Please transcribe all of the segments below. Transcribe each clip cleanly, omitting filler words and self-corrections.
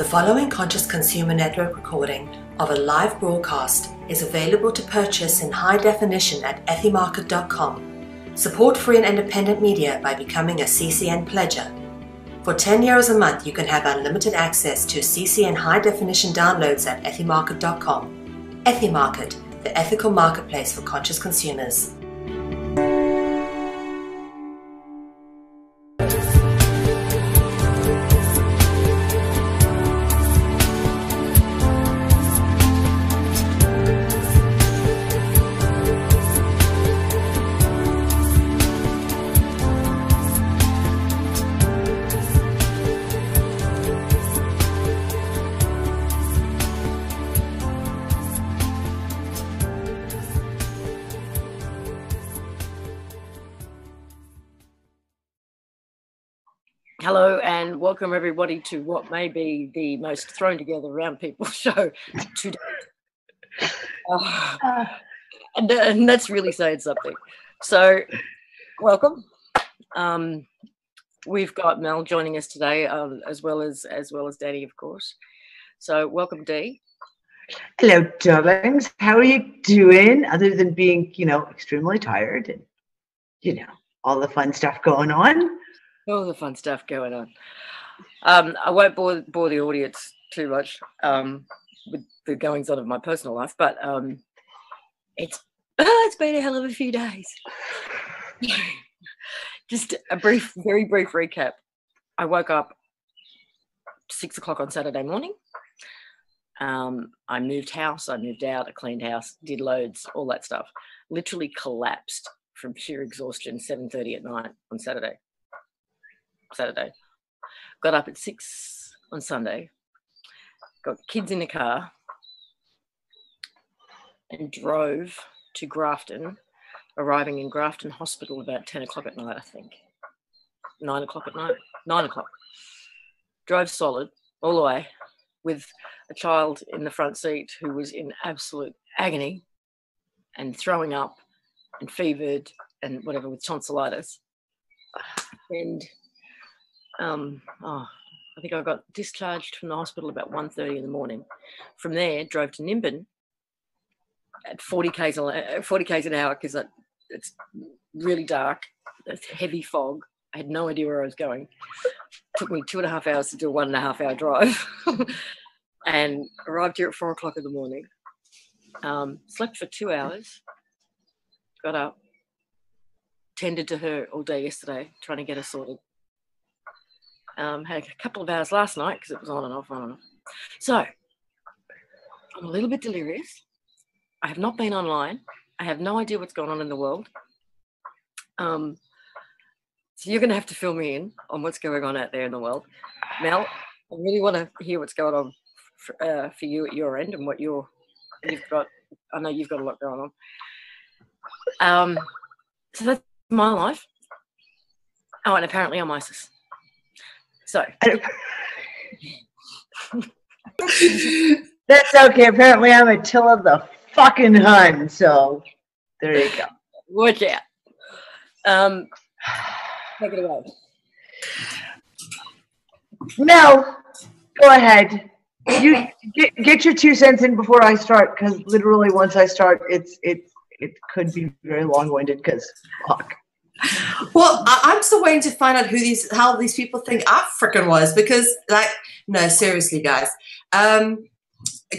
The following Conscious Consumer Network recording of a live broadcast is available to purchase in high definition at ethymarket.com. Support free and independent media by becoming a CCN pledger. For €10 a month, you can have unlimited access to CCN high definition downloads at ethymarket.com. Ethymarket, the ethical marketplace for conscious consumers. Hello and welcome everybody to what may be the most thrown together round people show today. And that's really saying something. So welcome. We've got Mel joining us today, as well as Danny, of course. So welcome, Dee. Hello, darlings. How are you doing? Other than being, extremely tired and, all the fun stuff going on. All the fun stuff going on. I won't bore the audience too much with the goings on of my personal life, but it's been a hell of a few days. Just a very brief recap. I woke up 6 o'clock on Saturday morning. I moved house, I moved out, I cleaned house, did loads, all that stuff. Literally collapsed from sheer exhaustion 7:30 at night on Saturday. Got up at 6 on Sunday, got kids in the car and drove to Grafton, arriving in Grafton Hospital about 10 o'clock at night, I think. 9 o'clock at night, 9 o'clock. Drove solid all the way with a child in the front seat who was in absolute agony and throwing up and fevered and whatever with tonsillitis. And I think I got discharged from the hospital about 1:30 in the morning. From there, drove to Nimbin at 40 k's an hour because it's really dark. It's heavy fog. I had no idea where I was going. Took me 2.5 hours to do a 1.5 hour drive, and arrived here at 4 o'clock in the morning. Slept for 2 hours. Got up, tended to her all day yesterday, trying to get her sorted. Had a couple of hours last night because it was on and off. So I'm a little bit delirious. I have not been online. I have no idea what's going on in the world. So you're going to have to fill me in on what's going on out there in the world. Mel, I really want to hear what's going on for you at your end and what you've got. I know you've got a lot going on. So that's my life. Oh, and apparently I'm ISIS. So that's okay. Apparently, I'm Attila the fucking Hun. So there you go. Watch out. Take it away. Mel, go ahead. You get your 2 cents in before I start, because literally once I start, it could be very long-winded. Because fuck. Well, I'm still waiting to find out how these people think I frickin' was, because, no, seriously, guys. A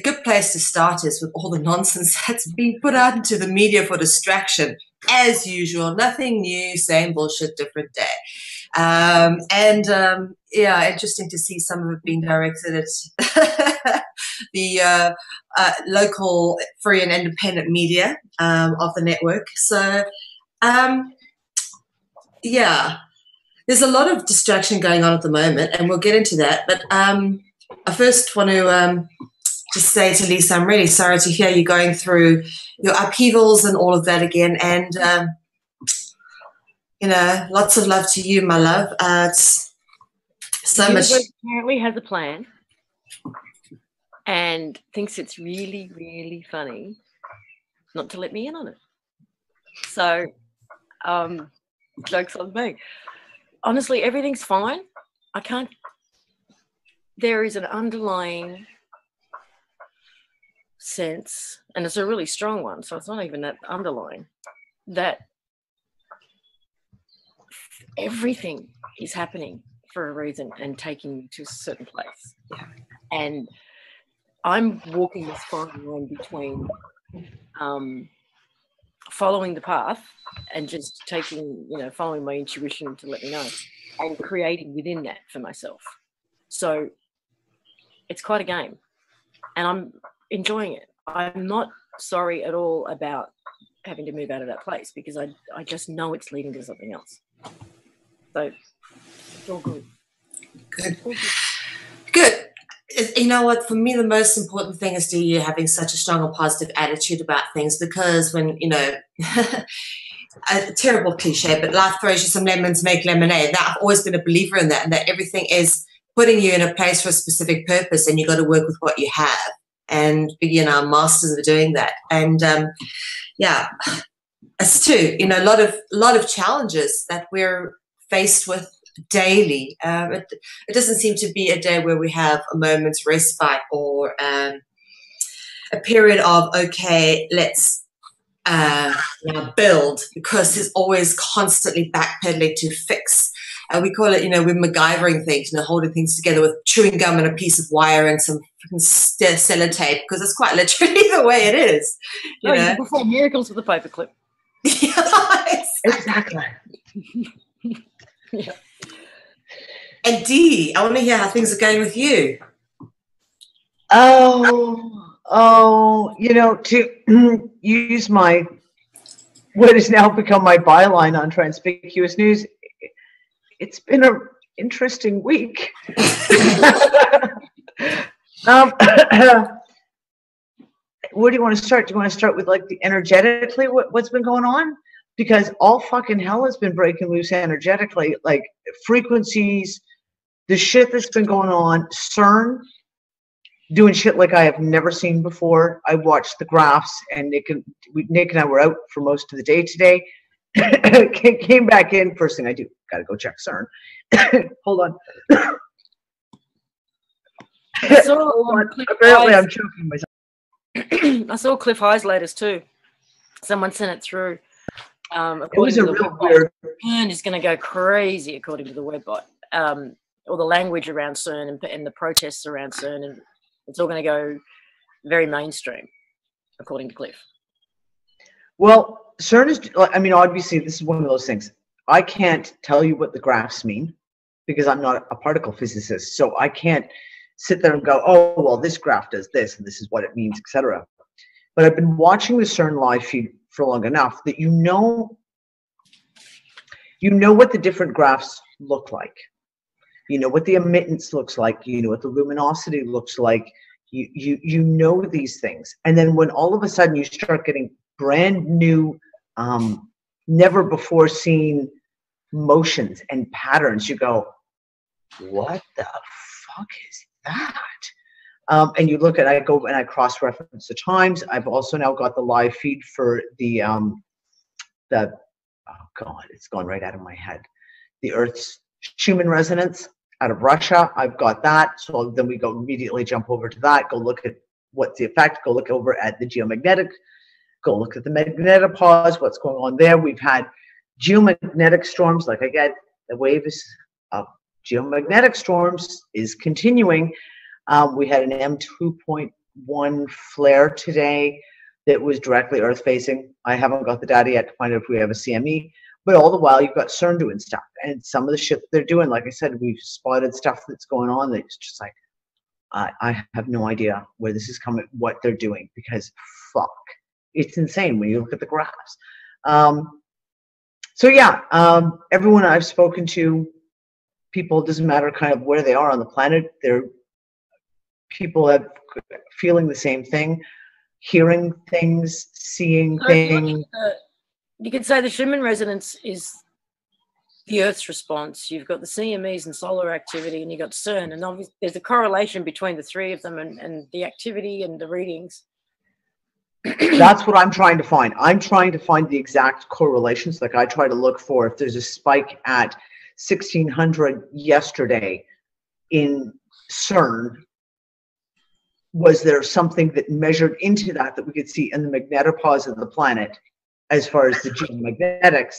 good place to start is with all the nonsense that's being put out into the media for distraction, as usual. Nothing new, same bullshit, different day. Interesting to see some of it being directed at the local free and independent media of the network. So, yeah, there's a lot of distraction going on at the moment, and we'll get into that. But I first want to just say to Lisa, I'm really sorry to hear you going through your upheavals and all of that again. And, lots of love to you, my love. It's so much. Apparently has a plan and thinks it's really, really funny not to let me in on it. So, joke's on me. Honestly, everything's fine. I can't there is an underlying sense, and it's a really strong one, so it's not even that underlying, that everything is happening for a reason and taking you to a certain place. Yeah. And I'm walking this fine line between following the path and just taking, following my intuition to let me know, and creating within that for myself. So it's quite a game, and I'm enjoying it. I'm not sorry at all about having to move out of that place, because I just know it's leading to something else. So it's all good. Good. Good. You know what? For me, the most important thing is you having such a strong and positive attitude about things, because when, a terrible cliche, but life throws you some lemons, make lemonade. That, I've always been a believer in that, and that everything is putting you in a place for a specific purpose, and you got to work with what you have and be, masters of doing that. And yeah, it's true. A lot of challenges that we're faced with daily. It doesn't seem to be a day where we have a moment's respite or a period of, okay, let's build, because there's always constantly backpedaling to fix. We call it, we're MacGyvering things, holding things together with chewing gum and a piece of wire and some sellotape, because it's quite literally the way it is. You can perform miracles with a paperclip. Yeah, exactly. Yeah. And Dee, I want to hear how things are going with you. To use what has now become my byline on Transpicuous News, it's been an interesting week. Where do you want to start? Do you want to start with the energetically what's been going on? Because all fucking hell has been breaking loose energetically, like frequencies, the shit that's been going on, CERN doing shit like I have never seen before. I watched the graphs, and Nick and I were out for most of the day today. Came back in. First thing I do, got to go check CERN. Hold on. Apparently, I'm choking myself. I saw Cliff High's latest too. Someone sent it through. It was a real weird. CERN is going to go crazy, according to the webbot. All the language around CERN and the protests around CERN, and it's all going to go very mainstream, according to Cliff. Well, CERN is, obviously, this is one of those things. I can't tell you what the graphs mean, because I'm not a particle physicist. So I can't sit there and go, oh, well, this graph does this, and this is what it means, etc. But I've been watching the CERN live feed for long enough that you know what the different graphs look like. You know what the emittance looks like. You know what the luminosity looks like. You know these things. And then when all of a sudden you start getting brand new, never before seen motions and patterns, you go, what the fuck is that? And you look at, I go and I cross-reference the times. I've also now got the live feed for the oh God, it's gone right out of my head. The Earth's Schumann resonance out of Russia. I've got that. So then we go immediately jump over to that, go look at what's the effect, go look over at the geomagnetic, go look at the magnetopause, what's going on there. We've had geomagnetic storms, like I get the wave is up. Geomagnetic storms is continuing. We had an M2.1 flare today that was directly Earth facing. I haven't got the data yet to find out if we have a CME, but all the while you've got CERN doing stuff, and some of the shit they're doing, like I said, we've spotted stuff that's going on that's just like, I have no idea where this is coming, what they're doing, because fuck, it's insane when you look at the graphs. So yeah, everyone I've spoken to, people, it doesn't matter kind of where they are on the planet, people have feeling the same thing, hearing things, seeing things. You could say the Schumann resonance is the Earth's response. You've got the CMEs and solar activity, and you've got CERN, and obviously there's a correlation between the three of them and the activity and the readings. That's what I'm trying to find. I'm trying to find the exact correlations. Like I try to look for if there's a spike at 1600 yesterday in CERN, was there something that measured into that we could see in the magnetopause of the planet, as far as the geomagnetics,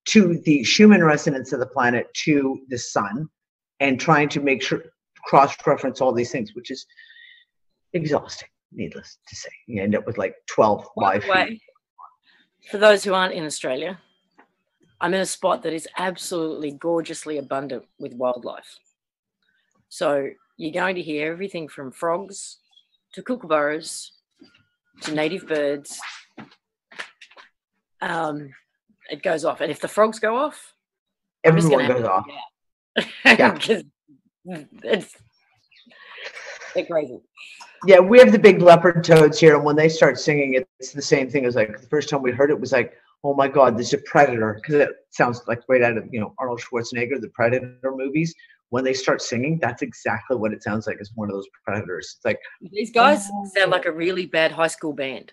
to the Schumann resonance of the planet, to the sun, and trying to make sure, cross-reference all these things, which is exhausting, needless to say. You end up with like 12 live feed. For those who aren't in Australia, I'm in a spot that is absolutely gorgeously abundant with wildlife. So you're going to hear everything from frogs to kookaburras to native birds. It goes off. And if the frogs go off, everyone goes off. Yeah. They're crazy. Yeah, we have the big leopard toads here, and when they start singing, it's the same thing as like the first time we heard it was like, oh my God, this is a predator, because it sounds like right out of, you know, Arnold Schwarzenegger, the Predator movies. When they start singing, that's exactly what it sounds like. It's one of those predators. It's like, these guys sound like a really bad high school band.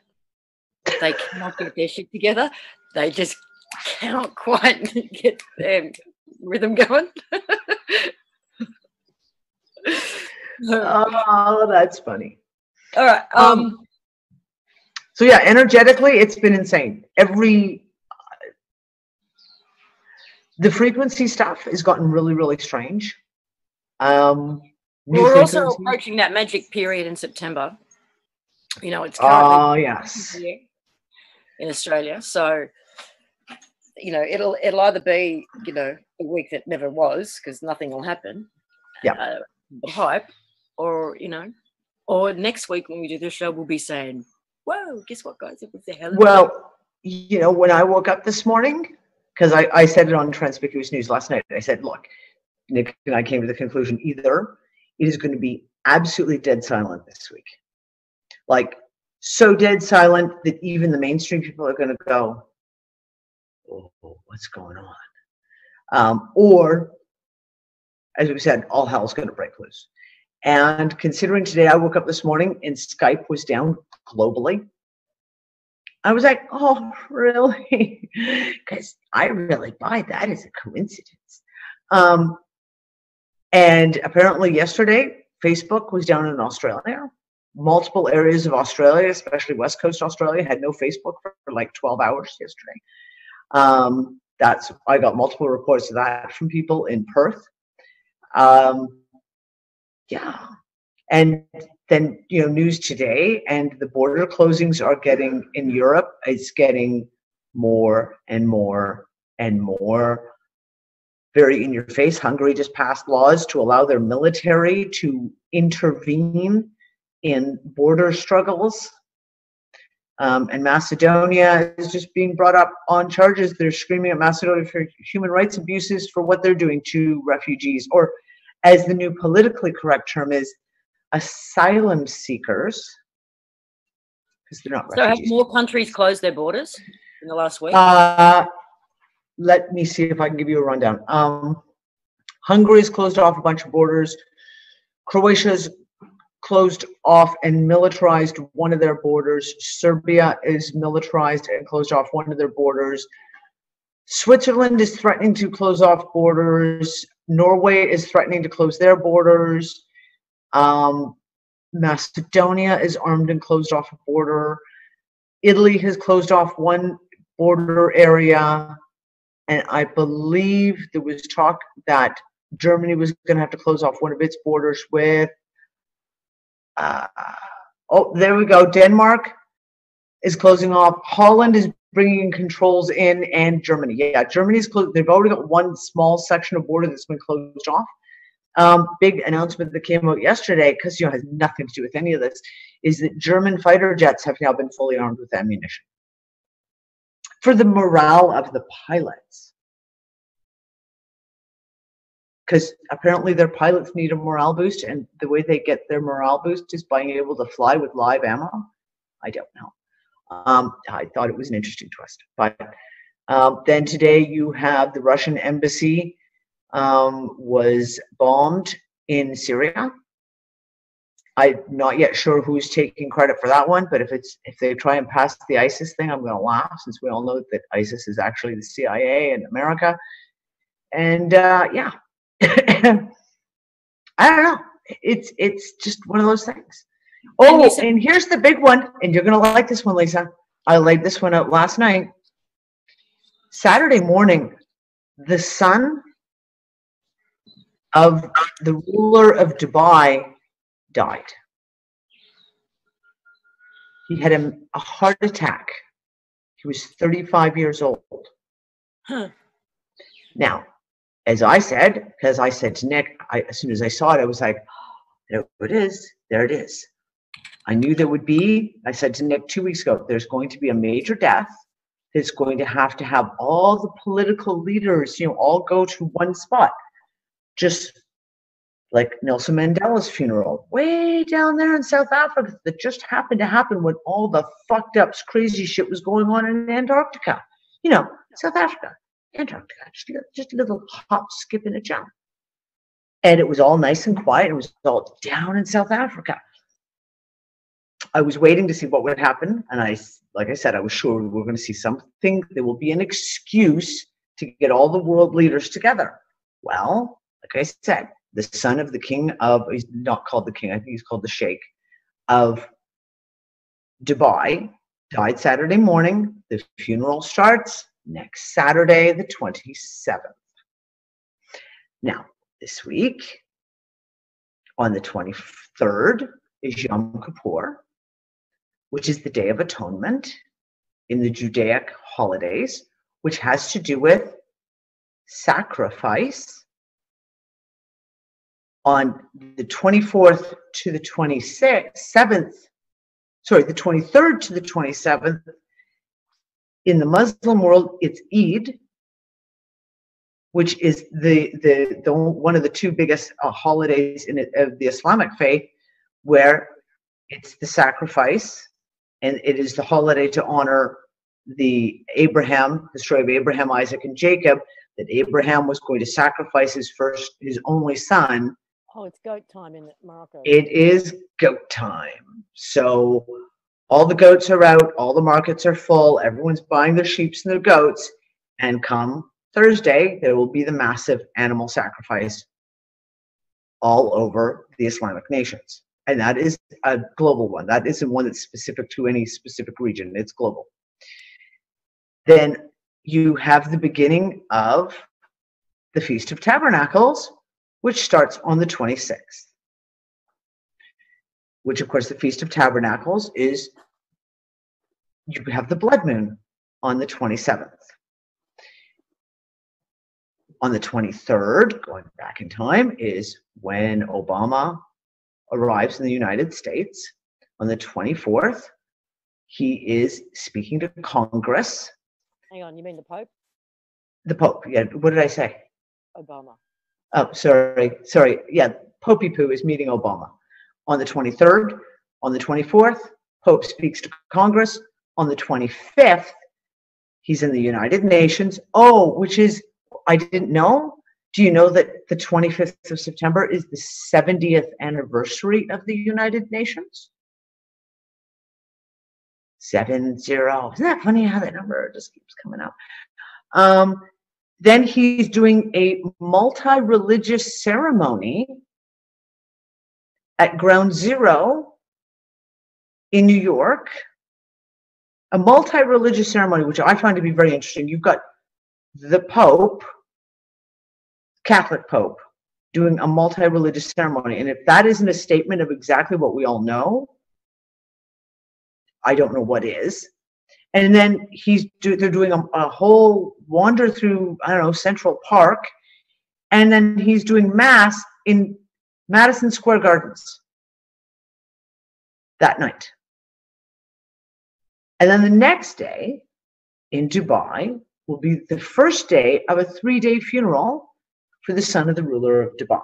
They cannot get their shit together. They just cannot quite get their rhythm going. Oh, that's funny. All right. So yeah, energetically, it's been insane. The frequency stuff has gotten really, really strange. We're also approaching that magic period in September. You know, it's currently yes, in Australia. So, you know, it'll either be, you know, a week that never was because nothing will happen. Yeah. Hype, or, you know, or next week when we do the show, we'll be saying, whoa, guess what, guys? It was the hell. Well, you know, when I woke up this morning, because I said it on Conspicuous News last night, I said, look, Nick and I came to the conclusion, either it is going to be absolutely dead silent this week. Like, so dead silent that even the mainstream people are going to go, oh, what's going on? Or, as we said, all hell's going to break loose. And considering today I woke up this morning and Skype was down globally, I was like, oh, really? Because I really buy that as a coincidence. And apparently yesterday, Facebook was down in Australia. Multiple areas of Australia, especially West Coast Australia, had no Facebook for like 12 hours yesterday. I got multiple reports of that from people in Perth. Yeah. And then, you know, news today, and the border closings are getting, in Europe, it's getting more and more and more very in your face. Hungary just passed laws to allow their military to intervene in border struggles. And Macedonia is just being brought up on charges. They're screaming at Macedonia for human rights abuses for what they're doing to refugees, or as the new politically correct term is, asylum seekers, because they're not refugees. So have more countries closed their borders in the last week? Let me see if I can give you a rundown. Hungary's closed off a bunch of borders. Croatia's closed off and militarized one of their borders. Serbia is militarized and closed off one of their borders. Switzerland is threatening to close off borders. Norway is threatening to close their borders. Macedonia is armed and closed off a border. Italy has closed off one border area. And I believe there was talk that Germany was going to have to close off one of its borders with, oh, there we go. Denmark is closing off. Holland is bringing controls in, and Germany. Yeah, Germany's closed. They've already got one small section of border that's been closed off. Big announcement that came out yesterday, because, you know, it has nothing to do with any of this, is that German fighter jets have now been fully armed with ammunition. For the morale of the pilots. Because apparently their pilots need a morale boost, and the way they get their morale boost is by being able to fly with live ammo. I don't know. I thought it was an interesting twist. But then today you have the Russian embassy was bombed in Syria. I'm not yet sure who's taking credit for that one, but if they try and pass the ISIS thing, I'm going to laugh, since we all know that ISIS is actually the CIA in America. And yeah, I don't know. it's just one of those things. Oh, and here's the big one, and you're gonna like this one, Lisa. I laid this one out last night. Saturday morning, the son of the ruler of Dubai died. He had a heart attack. He was 35 years old. Huh. Now, as I said, because I said to Nick, as soon as I saw it, I was like, there it is. There it is. I knew there would be, I said to Nick 2 weeks ago, there's going to be a major death. It's going to have all the political leaders, all go to one spot. Just like Nelson Mandela's funeral, way down there in South Africa, that just happened to happen when all the fucked up, crazy shit was going on in Antarctica. South Africa, Antarctica, just a little hop, skip, and a jump. And it was all nice and quiet. It was all down in South Africa. I was waiting to see what would happen. And like I said, I was sure we were going to see something. There will be an excuse to get all the world leaders together. Well, like I said, the son of the king of, he's not called the king, I think he's called the sheikh of Dubai, died Saturday morning. The funeral starts next Saturday, the 27th. Now, this week, on the 23rd, is Yom Kippur, which is the Day of Atonement in the Judaic holidays, which has to do with sacrifice. On the 24th to the 27th, the 23rd to the 27th, in the Muslim world, it's Eid, which is the one of the two biggest holidays of the Islamic faith, where it's the sacrifice, and it is the holiday to honor the story of Abraham, Isaac, and Jacob, that Abraham was going to sacrifice his only son. Oh, it's goat time in Morocco. It is goat time. So all the goats are out, all the markets are full, everyone's buying their sheep and their goats, and come Thursday, there will be the massive animal sacrifice all over the Islamic nations. And that is a global one. That isn't one that's specific to any specific region. It's global. Then you have the beginning of the Feast of Tabernacles, which starts on the 26th. Which, of course, the Feast of Tabernacles is, you have the blood moon on the 27th. On the 23rd, going back in time, is when Obama arrives in the United States. On the 24th, he is speaking to Congress. Hang on, you mean the Pope? The Pope, yeah. What did I say? Obama. Oh, sorry. Yeah, Popey Poo is meeting Obama. On the 23rd, on the 24th, Pope speaks to Congress. On the 25th, he's in the United Nations. Oh, which is, I didn't know. Do you know that the 25th of September is the 70th anniversary of the United Nations? 70. Isn't that funny how that number just keeps coming up? Then he's doing a multi-religious ceremony at Ground Zero in New York. A multi-religious ceremony, which I find to be very interesting. You've got the Pope, Catholic Pope, doing a multi-religious ceremony. And if that isn't a statement of exactly what we all know, I don't know what is. And then they're doing a whole wander through, I don't know, Central Park. And then he's doing mass in Madison Square Gardens that night. And then the next day in Dubai will be the first day of a 3-day funeral for the son of the ruler of Dubai.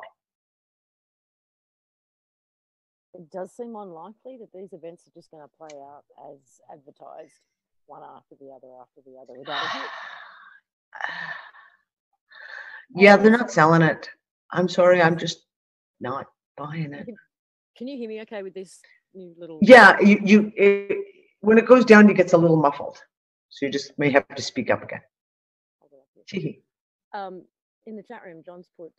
It does seem unlikely that these events are just going to play out as advertised, one after the other, without a hit. Yeah, they're not selling it. I'm sorry, I'm just not buying it. Can you hear me okay with this new little... Yeah, when it goes down, it gets a little muffled. So you just may have to speak up again. In the chat room, John's put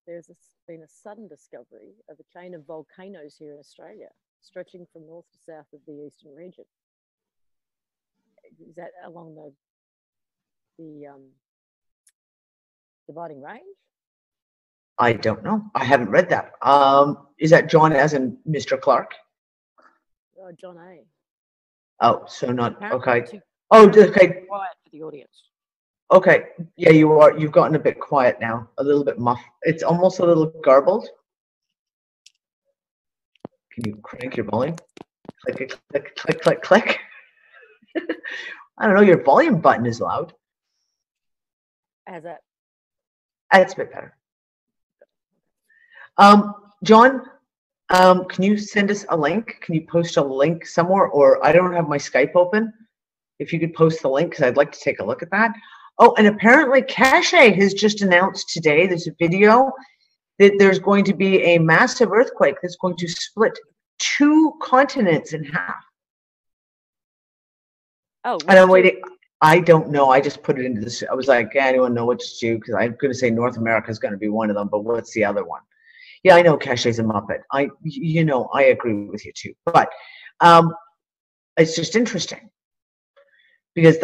there's been a sudden discovery of a chain of volcanoes here in Australia, stretching from north to south of the eastern region. Is that along the dividing range? I don't know. I haven't read that. Is that John as in Mr. Clark? John A. Oh, so not Apparently okay. Oh, okay. Quiet for the audience. Okay. Yeah, you are. You've gotten a bit quiet now. A little bit muffled. It's almost a little garbled. Can you crank your volume? Click, click, click, click, click. I don't know. Your volume button is loud. How's that? That's a bit better. John, can you send us a link? Can you post a link somewhere? Or I don't have my Skype open. If you could post the link, because I'd like to take a look at that. Oh, and apparently Cache has just announced today, there's a video, that there's going to be a massive earthquake that's going to split 2 continents in half. Oh, and I'm waiting. I don't know. I just put it into this. I was like, yeah, anyone know which to? Because I'm going to say North America is going to be one of them, but what's the other one? Yeah, I know Cache's a Muppet. I agree with you too. But it's just interesting because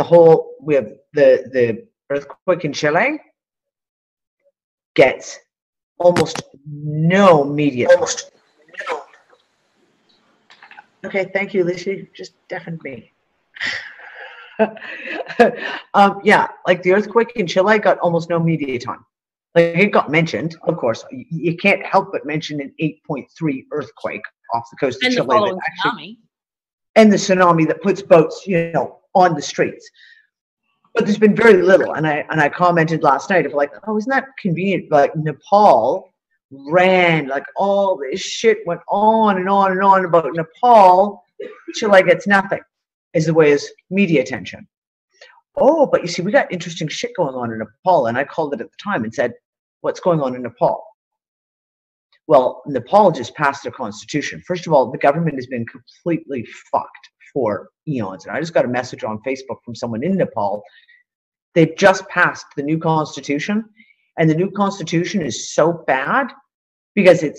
we have the earthquake in Chile gets almost no media. Almost no. Okay, thank you, Lucy. Just deafened me. Yeah, like the earthquake in Chile got almost no media time. Like it got mentioned, of course. You can't help but mention an 8.3 earthquake off the coast of Chile. And the tsunami. And the tsunami that puts boats, on the streets. But there's been very little, and I commented last night of like, oh, isn't that convenient? Like Nepal ran, like all this shit went on and on and on about Nepal. Chile gets nothing, is the way is media attention. Oh, but you see, we got interesting shit going on in Nepal, and I called it at the time and said, what's going on in Nepal? Well, Nepal just passed their constitution. First of all, the government has been completely fucked for eons. And I just got a message on Facebook from someone in Nepal. They've just passed the new constitution, and the new constitution is so bad because it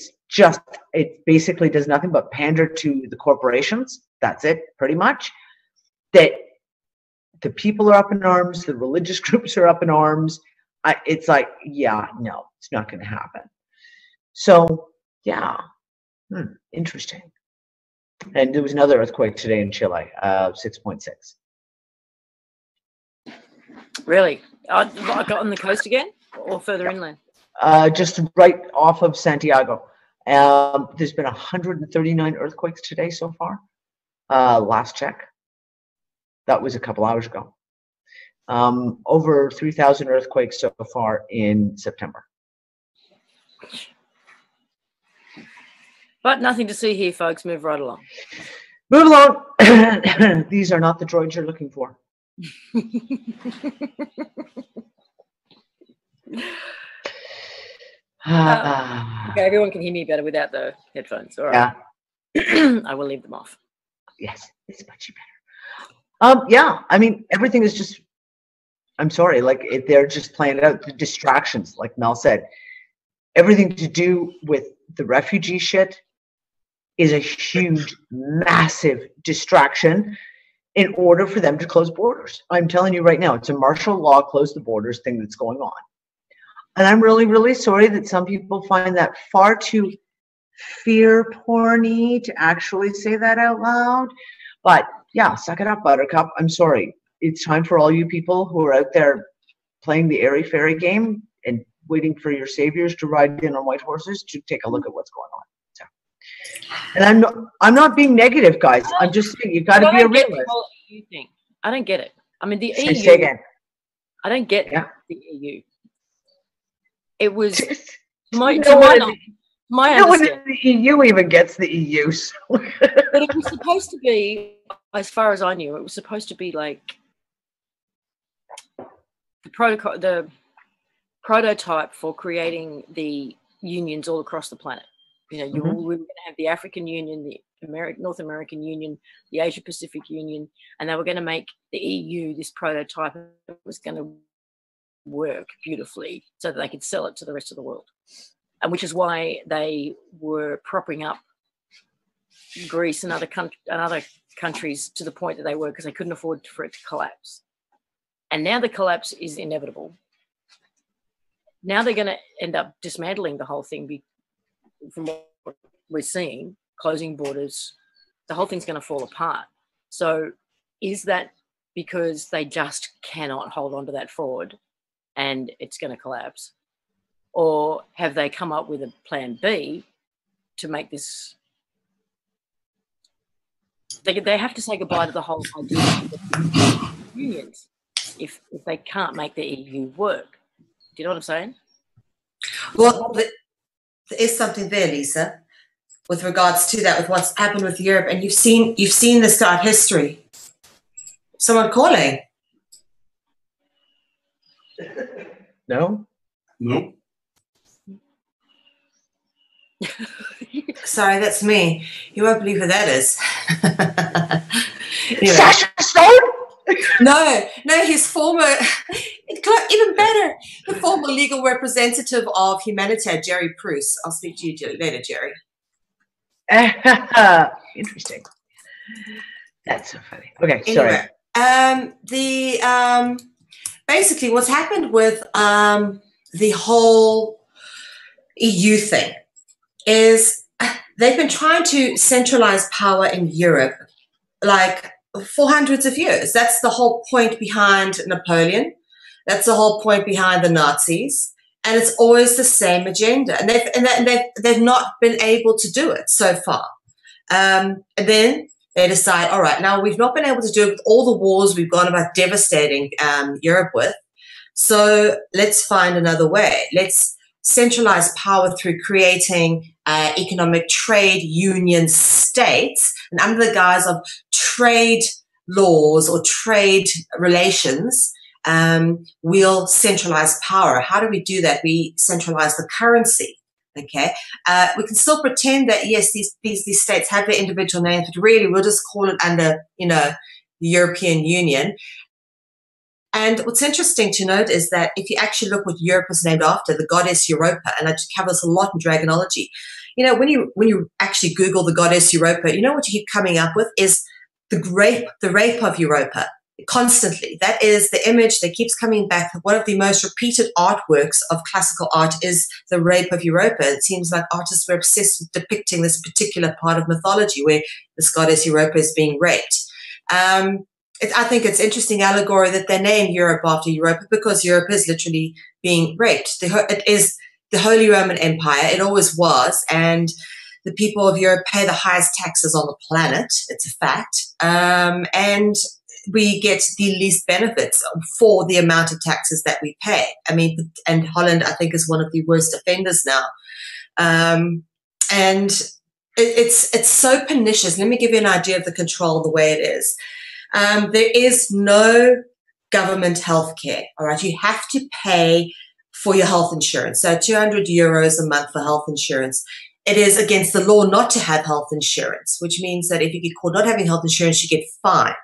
basically does nothing but pander to the corporations. That's it, pretty much. That the people are up in arms, the religious groups are up in arms. It's like, yeah, no, it's not going to happen. So, yeah, interesting. And there was another earthquake today in Chile, 6.6. Really? I got on the coast again or further inland? Just right off of Santiago. There's been 139 earthquakes today so far. Last check. That was a couple hours ago. Over 3,000 earthquakes so far in September. But nothing to see here, folks. Move right along. Move along. These are not the droids you're looking for. Okay, everyone can hear me better without the headphones. All right. Yeah. I will leave them off. Yes, it's much better. Yeah, I mean, everything is just, I'm sorry, like they're just playing out the distractions, like Mel said. Everything to do with the refugee shit is a huge, massive distraction in order for them to close borders. I'm telling you right now, it's a martial law, close the borders thing that's going on. And I'm really, really sorry that some people find that far too fear porny to actually say that out loud. But yeah, suck it up, Buttercup. I'm sorry. It's time for all you people who are out there playing the airy-fairy game and waiting for your saviors to ride in on white horses to take a look at what's going on. So, and I'm not being negative, guys. I'm just saying you got to be a realist. I don't get it. I mean, the EU. Say again. I don't get the EU. It was my understanding. No one in the EU even gets the EU. So. But it was supposed to be, as far as I knew, it was supposed to be like the prototype for creating the unions all across the planet. You know, we were going to have the African Union, the North American Union, the Asia Pacific Union, and they were going to make the EU this prototype. It was going to work beautifully so that they could sell it to the rest of the world. And which is why they were propping up Greece and other countries to the point that they were, because they couldn't afford for it to collapse. And now the collapse is inevitable. Now they're going to end up dismantling the whole thing from what we're seeing, closing borders. The whole thing's going to fall apart. So is that because they just cannot hold on to that fraud and it's going to collapse? Or have they come up with a plan B to make this? They have to say goodbye to the whole idea of unions if they can't make the EU work. Do you know what I'm saying? Well, there is something there, Lisa, with regards to that, with what's happened with Europe, and you've seen this throughout history. Someone calling? No. Nope. Sorry, that's me. You won't believe who that is. Anyway. Sasha Stone? No, he's former, even better, the former legal representative of Humanitarian, Jerry Bruce. I'll speak to you later, Jerry. Interesting. That's so funny. Okay, Anyway, sorry. Basically what's happened with the whole EU thing is they've been trying to centralize power in Europe like for hundreds of years. That's the whole point behind Napoleon. That's the whole point behind the Nazis. And it's always the same agenda. And they've not been able to do it so far. And then they decide, all right, now we've not been able to do it with all the wars we've gone about devastating Europe with. So let's find another way. Let's centralize power through creating economic trade union states, and under the guise of trade laws or trade relations, we'll centralize power. How do we do that? We centralize the currency. Okay, we can still pretend that yes, these states have their individual names, but really we'll just call it under the European Union. And what's interesting to note is that if you actually look what Europe was named after, the goddess Europa, and I cover this a lot in dragonology. When you actually Google the goddess Europa, what you keep coming up with is the rape of Europa. Constantly. That is the image that keeps coming back. One of the most repeated artworks of classical art is the rape of Europa. It seems like artists were obsessed with depicting this particular part of mythology where this goddess Europa is being raped. I think it's interesting allegory that they named Europe after Europa because Europe is literally being raped. It is the Holy Roman Empire. It always was. And the people of Europe pay the highest taxes on the planet. It's a fact. And we get the least benefits for the amount of taxes that we pay. I mean, and Holland, I think, is one of the worst offenders now. And it's so pernicious. Let me give you an idea of the control, the way it is. There is no government health care, all right? You have to pay for your health insurance. So 200 euros a month for health insurance. It is against the law not to have health insurance, which means that if you get caught not having health insurance, you get fined.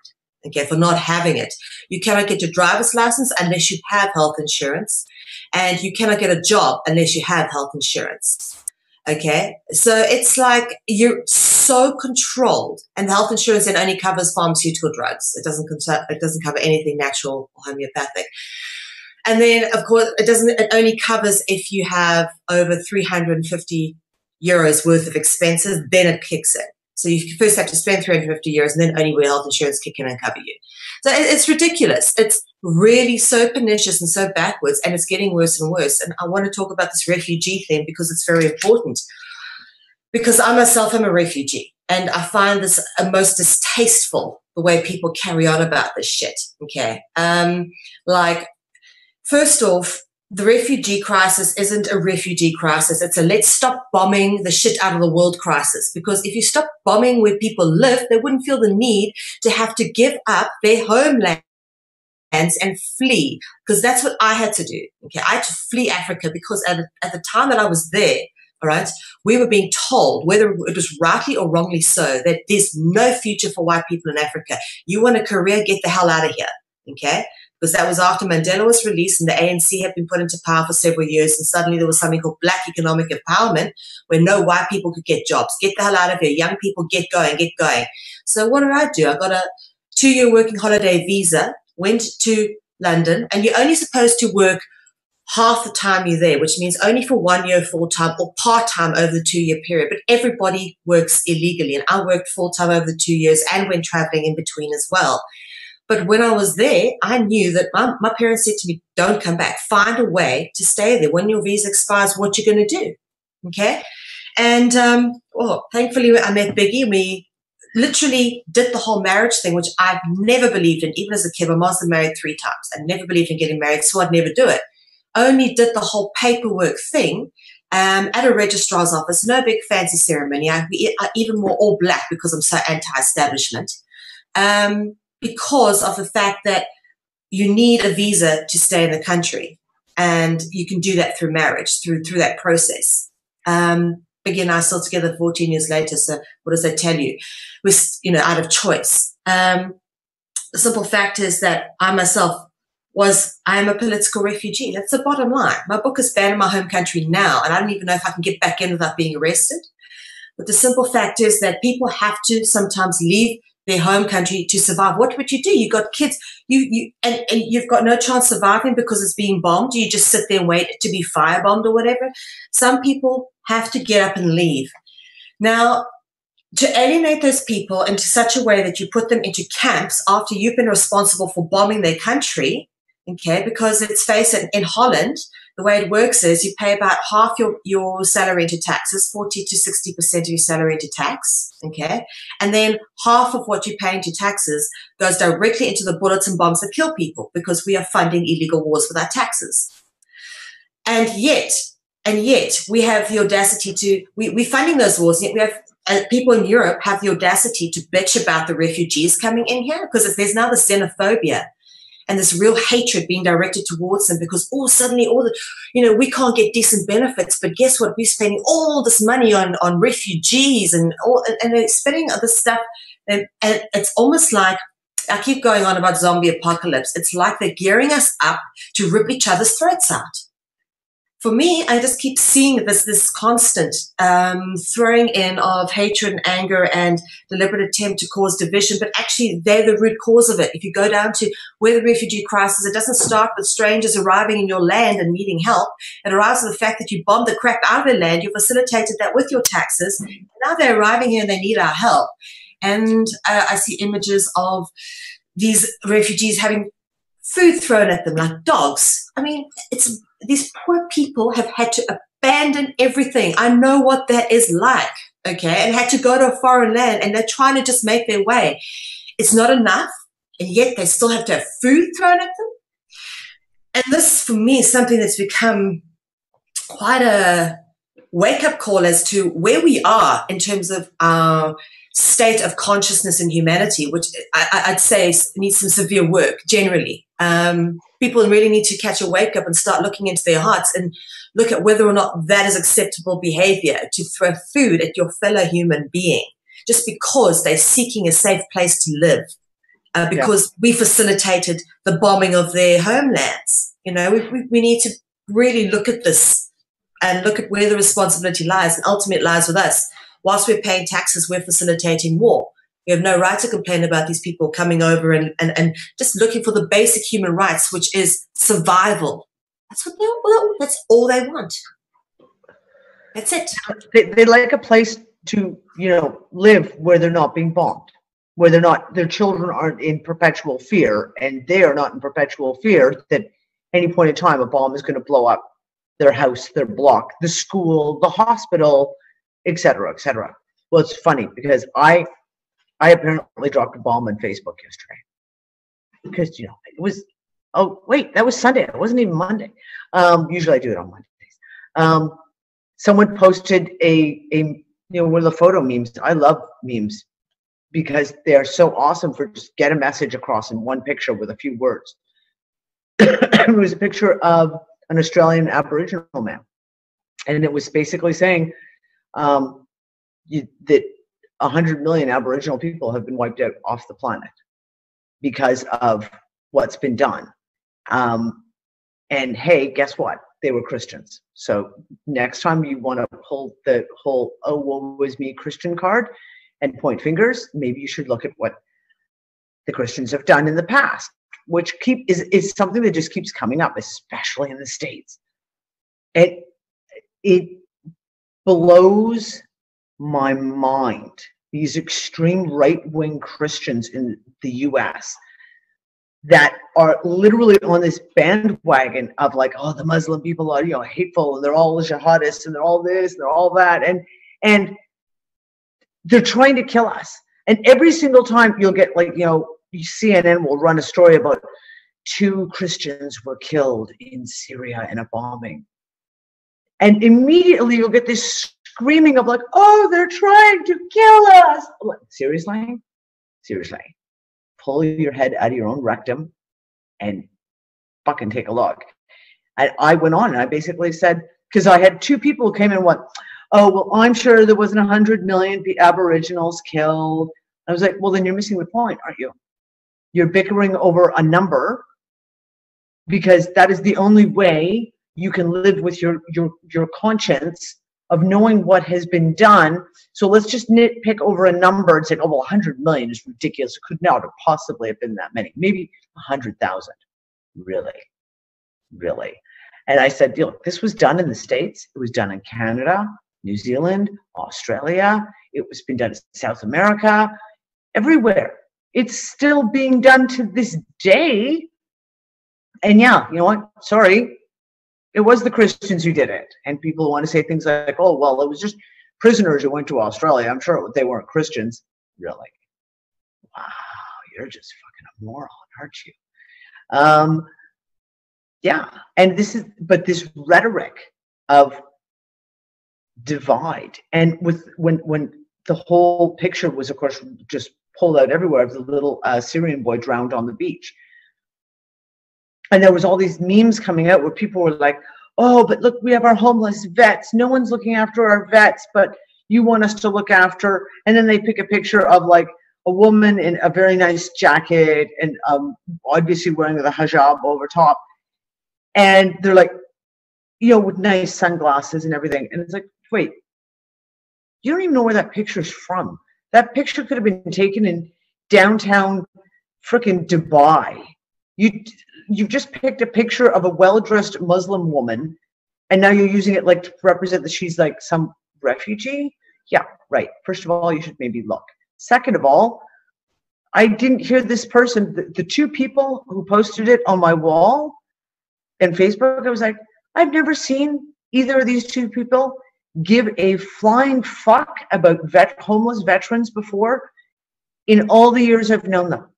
Okay, for not having it. You cannot get your driver's license unless you have health insurance, and you cannot get a job unless you have health insurance. Okay, so it's like you're so controlled, and the health insurance then only covers pharmaceutical drugs. It doesn't cover anything natural or homeopathic. And then, of course, it only covers if you have over 350 euros worth of expenses. Then it kicks in. So you first have to spend 350 euros and then only will health insurance kick in and cover you. So it's ridiculous. It's really so pernicious and so backwards, and it's getting worse and worse. And I want to talk about this refugee thing because it's very important. Because I myself am a refugee, and I find this most distasteful, the way people carry on about this shit, okay? First off, the refugee crisis isn't a refugee crisis. It's a let's stop bombing the shit out of the world crisis. Because if you stop bombing where people live, they wouldn't feel the need to have to give up their homelands and flee. Because that's what I had to do. Okay, I had to flee Africa because at the time that I was there, all right, we were being told, whether it was rightly or wrongly so, that there's no future for white people in Africa. You want a career, get the hell out of here. Okay, because that was after Mandela was released and the ANC had been put into power for several years, and suddenly there was something called Black economic empowerment, where no white people could get jobs. Get the hell out of here. Young people, get going, get going. So what did? I got a 2-year working holiday visa, went to London, and you're only supposed to work half the time you're there, which means only for 1 year full-time or part-time over the 2-year period. But everybody works illegally, and I worked full-time over the 2 years and went traveling in between as well. But when I was there, I knew that my parents said to me, don't come back. Find a way to stay there. When your visa expires, what you're going to do, okay? And thankfully, I met Biggie. We literally did the whole marriage thing, which I've never believed in. Even as a kid, my mom's been married 3 times. I never believed in getting married, so I'd never do it. Only did the whole paperwork thing at a registrar's office. No big fancy ceremony. I even wore all black because I'm so anti-establishment. Because of the fact that you need a visa to stay in the country, and you can do that through marriage, through that process. Biggie and I are still together 14 years later. So what does that tell you? We're, out of choice. The simple fact is that I myself I am a political refugee. That's the bottom line. My book is banned in my home country now, and I don't even know if I can get back in without being arrested. But the simple fact is that people have to sometimes leave their home country to survive. What would you do? You got kids, and you've got no chance surviving because it's being bombed. You just sit there and wait to be firebombed or whatever. Some people have to get up and leave. Now, to alienate those people into such a way that you put them into camps after you've been responsible for bombing their country, okay, because let's face it, in Holland, the way it works is you pay about half your salary into taxes, 40 to 60% of your salary into tax, okay? And then half of what you pay into taxes goes directly into the bullets and bombs that kill people, because we are funding illegal wars with our taxes. And yet we have the audacity we're funding those wars, yet we have people in Europe have the audacity to bitch about the refugees coming in here, because there's now this xenophobia and this real hatred being directed towards them, because suddenly we can't get decent benefits, but guess what? We're spending all this money on refugees and they're spending other stuff, and it's almost like, I keep going on about zombie apocalypse. It's like they're gearing us up to rip each other's throats out. For me, I just keep seeing this constant throwing in of hatred and anger and deliberate attempt to cause division, but actually they're the root cause of it. If you go down to where the refugee crisis, it doesn't start with strangers arriving in your land and needing help. It arrives with the fact that you bombed the crap out of their land, you facilitated that with your taxes, and now they're arriving here and they need our help. And I see images of these refugees having food thrown at them like dogs. I mean, these poor people have had to abandon everything. I know what that is like, okay, and had to go to a foreign land, and they're trying to just make their way. It's not enough, and yet they still have to have food thrown at them. And this, for me, is something that's become quite a wake-up call as to where we are in terms of our state of consciousness and humanity, which I'd say needs some severe work generally. People really need to catch a wake up and start looking into their hearts and look at whether or not that is acceptable behavior, to throw food at your fellow human being just because they're seeking a safe place to live, because we facilitated the bombing of their homelands. We need to really look at this and look at where the responsibility lies, and ultimately it lies with us. Whilst we're paying taxes, we're facilitating war. We have no right to complain about these people coming over and just looking for the basic human rights, which is survival. That's all they want. That's it. They like a place to, live where they're not being bombed, where their children aren't in perpetual fear, and they are not in perpetual fear that any point in time a bomb is going to blow up their house, their block, the school, the hospital, et cetera, et cetera. Well, it's funny because I apparently dropped a bomb on Facebook yesterday because, it was, that was Sunday. It wasn't even Monday. Usually I do it on Mondays. Someone posted one of the photo memes. I love memes because they are so awesome for just get a message across in one picture with a few words. It was a picture of an Australian Aboriginal man. And it was basically saying that 100 million Aboriginal people have been wiped out off the planet because of what's been done. And hey, guess what? They were Christians. So next time you want to pull the whole, oh, woe is me Christian card and point fingers, maybe you should look at what the Christians have done in the past, which is something that just keeps coming up, especially in the States. It blows my mind. These extreme right-wing Christians in the US that are literally on this bandwagon of like, oh, the Muslim people are, hateful, and they're all jihadists, and they're all this, and they're all that, and they're trying to kill us. And every single time you'll get like, CNN will run a story about 2 Christians were killed in Syria in a bombing. And immediately you'll get this screaming of like, oh, they're trying to kill us. Like, seriously? Seriously. Pull your head out of your own rectum and fucking take a look. And I went on and I basically said, because I had 2 people who came in and went, oh, well, I'm sure there wasn't 100 million Aboriginals killed. I was like, well, then you're missing the point, aren't you? You're bickering over a number because that is the only way you can live with your conscience of knowing what has been done. So let's just nitpick over a number and say, oh, well, 100 million is ridiculous. It could not have possibly have been that many. Maybe 100,000. Really? Really? And I said, look, this was done in the States. It was done in Canada, New Zealand, Australia. It was been done in South America, everywhere. It's still being done to this day. And yeah, you know what? Sorry. It was the Christians who did it. And people want to say things like, oh, well, it was just prisoners who went to Australia. I'm sure they weren't Christians. Really? Wow, you're just fucking a moron, aren't you? Yeah. And this rhetoric of divide. And when the whole picture was, of course, just pulled out everywhere of the little Syrian boy drowned on the beach. And there was all these memes coming out where people were like, oh, but look, we have our homeless vets. No one's looking after our vets, but you want us to look after. And then they pick a picture of like a woman in a very nice jacket and obviously wearing the hijab over top. And they're like, with nice sunglasses and everything. And it's like, wait, you don't even know where that picture's from. That picture could have been taken in downtown frickin' Dubai. You've just picked a picture of a well-dressed Muslim woman, and now you're using it like to represent that she's like some refugee? Yeah, right. First of all, you should maybe look. Second of all, I didn't hear this person, the 2 people who posted it on my wall and Facebook, I was like, I've never seen either of these 2 people give a flying fuck about homeless veterans before in all the years I've known them.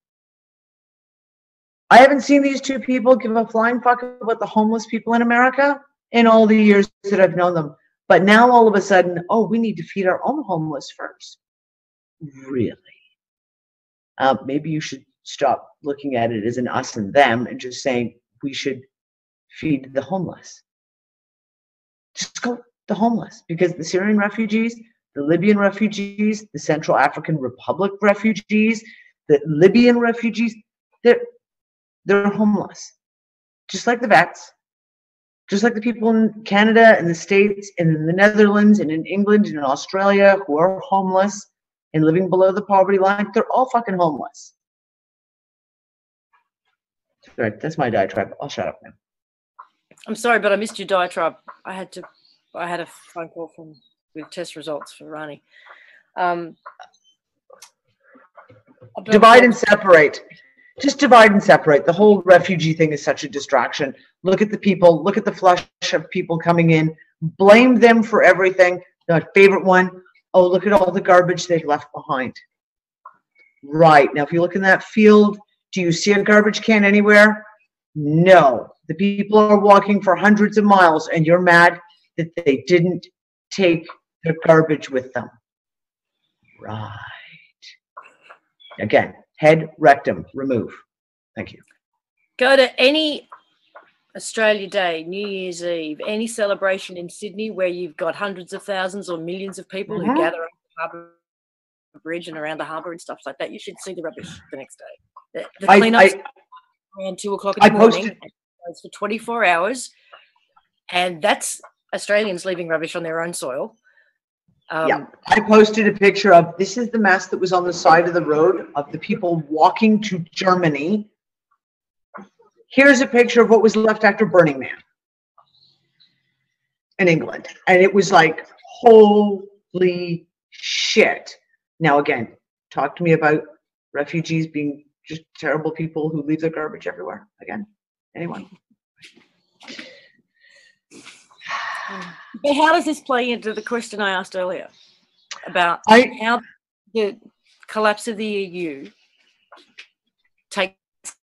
I haven't seen these 2 people give a flying fuck about the homeless people in America in all the years that I've known them. But now all of a sudden, oh, we need to feed our own homeless first. Really? Maybe you should stop looking at it as an us and them and just saying we should feed the homeless. Just go the homeless, because the Syrian refugees, the Libyan refugees, the Central African Republic refugees, the Libyan refugees, they're homeless, just like the vets, just like the people in Canada and the States and in the Netherlands and in England and in Australia who are homeless and living below the poverty line. They're all fucking homeless. All right, that's my diatribe. I'll shut up now. I'm sorry, but I missed your diatribe. I had a phone call with test results for Rani. Divide and separate. Just divide and separate. The whole refugee thing is such a distraction. Look at the people. Look at the flush of people coming in. Blame them for everything. My favorite one, oh, look at all the garbage they left behind. Right. Now, if you look in that field, do you see a garbage can anywhere? No. The people are walking for hundreds of miles, and you're mad that they didn't take their garbage with them. Right. Again. Head, rectum, remove. Thank you. Go to any Australia Day, New Year's Eve, any celebration in Sydney where you've got hundreds of thousands or millions of people who gather on the harbour bridge and around the harbour and stuff like that. You should see the rubbish the next day. The cleanups around 2 o'clock in the morning. And it goes for 24 hours. And that's Australians leaving rubbish on their own soil. Yeah, I posted a picture of, this is the mess that was on the side of the road of the people walking to Germany. Here's a picture of what was left after Burning Man in England. And it was like, holy shit. Now, again, talk to me about refugees being just terrible people who leave their garbage everywhere. Again, anyone? But how does this play into the question I asked earlier about how the collapse of the EU takes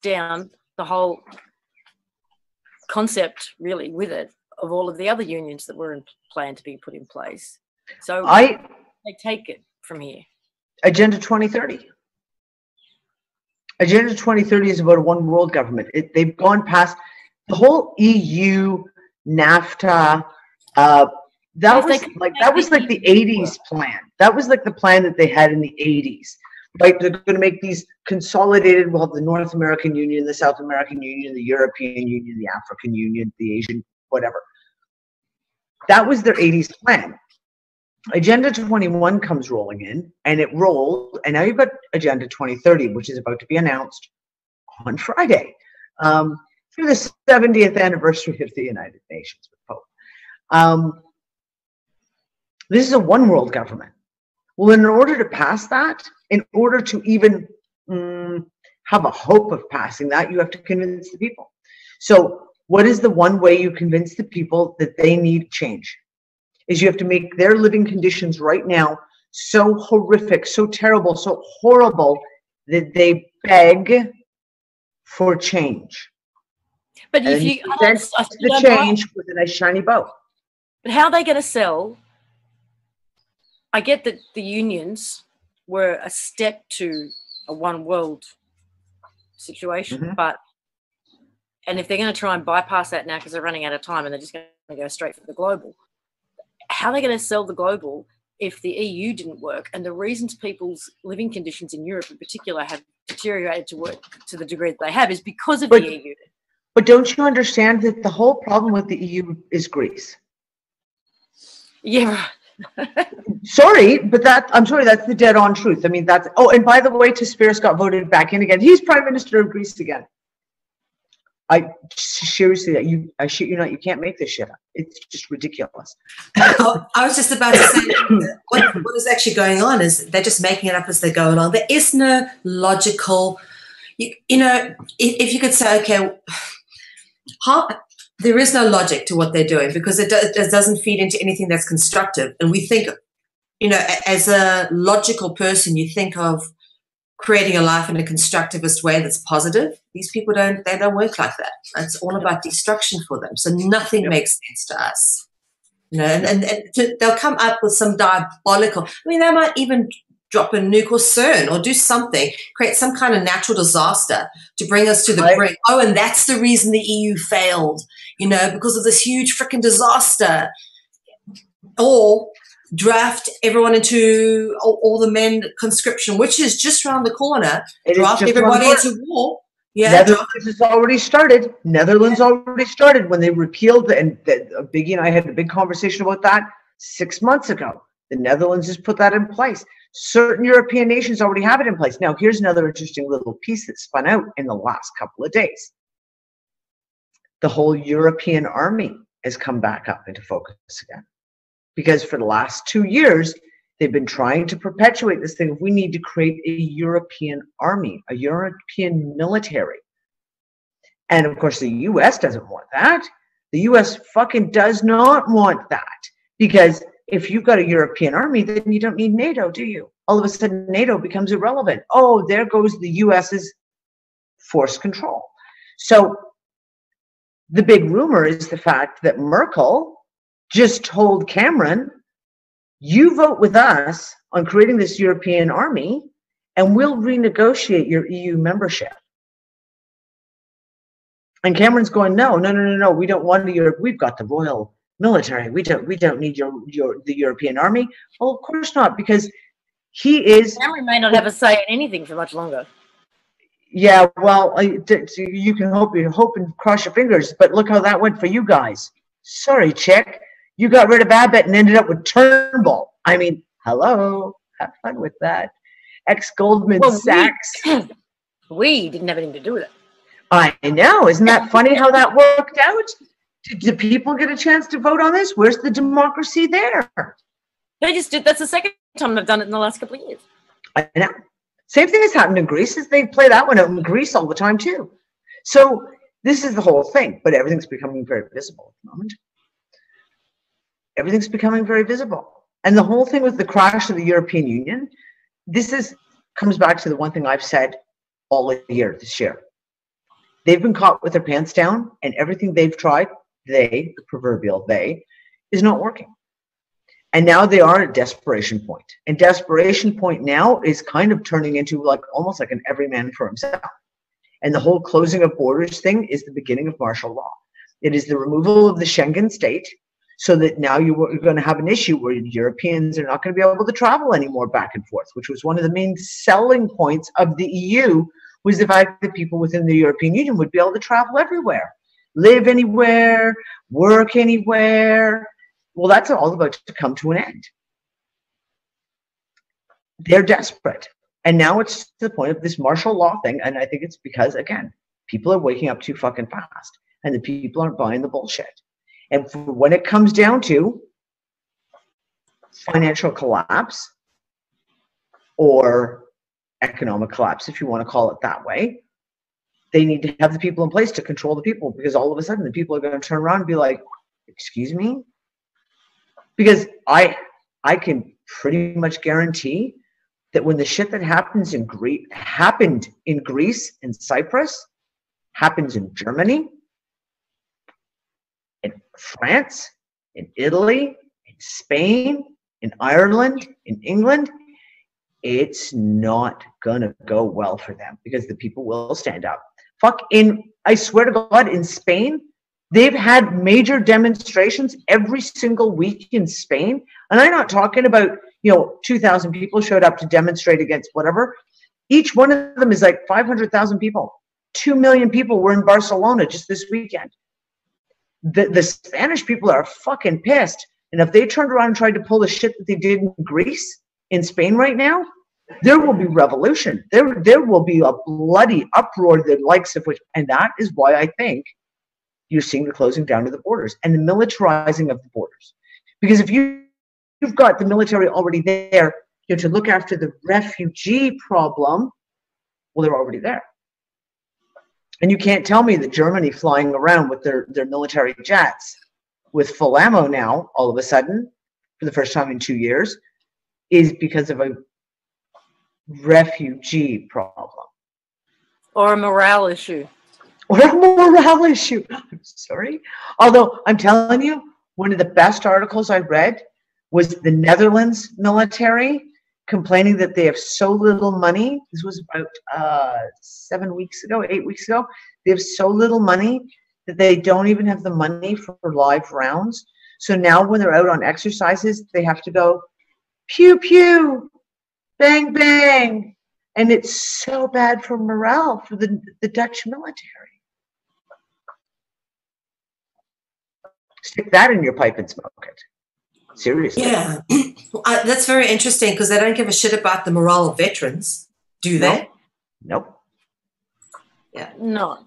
down the whole concept, really, with it, of all of the other unions that were planned to be put in place? So they take it from here. Agenda 2030. Agenda 2030 is about a one world government. They've gone past the whole EU, NAFTA. That was like the 80s plan. That was like the plan that they had in the 80s. Right? They're going to make these consolidated. We'll have the North American Union, the South American Union, the European Union, the African Union, the Asian, whatever. That was their 80s plan. Agenda 21 comes rolling in, and it rolled, and now you've got Agenda 2030, which is about to be announced on Friday for the 70th anniversary of the United Nations with Pope. This is a one world government. Well, in order to pass that, in order to even have a hope of passing that, you have to convince the people. So what is the one way you convince the people that they need change? Is you have to make their living conditions right now so horrific, so terrible, so horrible that they beg for change. But if you the change with a nice shiny bow. But how are they going to sell? I get that the unions were a step to a one world situation, and if they're going to try and bypass that now because they're running out of time and they're just going to go straight for the global, how are they going to sell the global if the EU didn't work? And the reasons people's living conditions in Europe in particular have deteriorated to the degree that they have is because of the EU. But don't you understand that the whole problem with the EU is Greece? Yeah. Sorry, but I'm sorry, that's the dead on truth. I mean, that's, and by the way, Tsipras got voted back in again. He's Prime Minister of Greece again. I seriously, I shit you not, you can't make this shit up. It's just ridiculous. I was just about to say what is actually going on is they're just making it up as they go along. There is no logical, you know, if you could say, okay, there is no logic to what they're doing because it doesn't feed into anything that's constructive. And we think, you know, as a logical person, you think of creating a life in a constructivist way that's positive. These people don't work like that. It's all about destruction for them. So nothing makes sense to us. You know, and they'll come up with some diabolical, I mean, they might even drop a nuke or CERN or do something, create some kind of natural disaster to bring us to the brink. Oh, and that's the reason the EU failed, you know, because of this huge freaking disaster. Or draft everyone into all the men conscription, which is just around the corner. Draft everybody into war. Yeah, Netherlands has already started. Netherlands already started when they repealed Biggie and I had a big conversation about that 6 months ago. The Netherlands has put that in place. Certain European nations already have it in place. Now, here's another interesting little piece that spun out in the last couple of days. The whole European army has come back up into focus again. Because for the last 2 years, they've been trying to perpetuate this thing of we need to create a European army, a European military. And of course, the US doesn't want that. The US fucking does not want that. Because if you've got a European army, then you don't need NATO, do you? All of a sudden, NATO becomes irrelevant. Oh, there goes the US's force control. So the big rumor is the fact that Merkel just told Cameron, you vote with us on creating this European army and we'll renegotiate your EU membership. And Cameron's going, no, we don't want we've got the royal military. We don't need the European army. Well, of course not, because he is. Cameron may not have a say in anything for much longer. Yeah, well, you can hope and cross your fingers, but look how that went for you guys. Sorry, chick. You got rid of Abbott and ended up with Turnbull. I mean, hello. Have fun with that. Ex-Goldman Sachs. We didn't have anything to do with it. I know. Isn't that funny how that worked out? Did people get a chance to vote on this? Where's the democracy there? They just did. That's the second time they've done it in the last couple of years. I know. Same thing has happened in Greece. They play that one out in Greece all the time too. So this is the whole thing, but everything's becoming very visible at the moment. Everything's becoming very visible. And the whole thing with the crash of the European Union, comes back to the one thing I've said all year this year. They've been caught with their pants down, and everything they've tried, the proverbial they, is not working. And now they are at desperation point. And desperation point now is kind of turning into almost like an every man for himself. And the whole closing of borders thing is the beginning of martial law. It is the removal of the Schengen state, so that now you're going to have an issue where Europeans are not going to be able to travel anymore back and forth, which was one of the main selling points of the EU, was the fact that people within the European Union would be able to travel everywhere, live anywhere, work anywhere. Well, that's all about to come to an end. They're desperate. And now it's to the point of this martial law thing. And I think it's because, again, people are waking up too fucking fast, and the people aren't buying the bullshit. And when it comes down to financial collapse or economic collapse, if you want to call it that way, they need to have the people in place to control the people, because all of a sudden the people are going to turn around and be like, excuse me? Because I can pretty much guarantee that when the shit that happened in Greece and Cyprus happens in Germany, in France, in Italy, in Spain, in Ireland, in England, it's not gonna go well for them, because the people will stand up. I swear to God, in Spain, they've had major demonstrations every single week in Spain. And I'm not talking about, 2,000 people showed up to demonstrate against whatever. Each one of them is like 500,000 people. 2 million people were in Barcelona just this weekend. The Spanish people are fucking pissed. And if they turned around and tried to pull the shit that they did in Greece, in Spain right now, there will be revolution. There will be a bloody uproar, the likes of which, and that is why I think you're seeing the closing down of the borders and the militarizing of the borders. Because if you've got the military already there, to look after the refugee problem, well, they're already there. And you can't tell me that Germany flying around with their military jets with full ammo now, all of a sudden, for the first time in 2 years, is because of a refugee problem. Or a morale issue. Or a morale issue. I'm sorry. Although I'm telling you, one of the best articles I read was the Netherlands military complaining that they have so little money. This was about 8 weeks ago. They have so little money that they don't even have the money for live rounds. So now when they're out on exercises, they have to go pew, pew, bang, bang. And it's so bad for morale for the Dutch military. Stick that in your pipe and smoke it. Seriously. Yeah. That's very interesting, because they don't give a shit about the morale of veterans, do they? Nope. Yeah. No.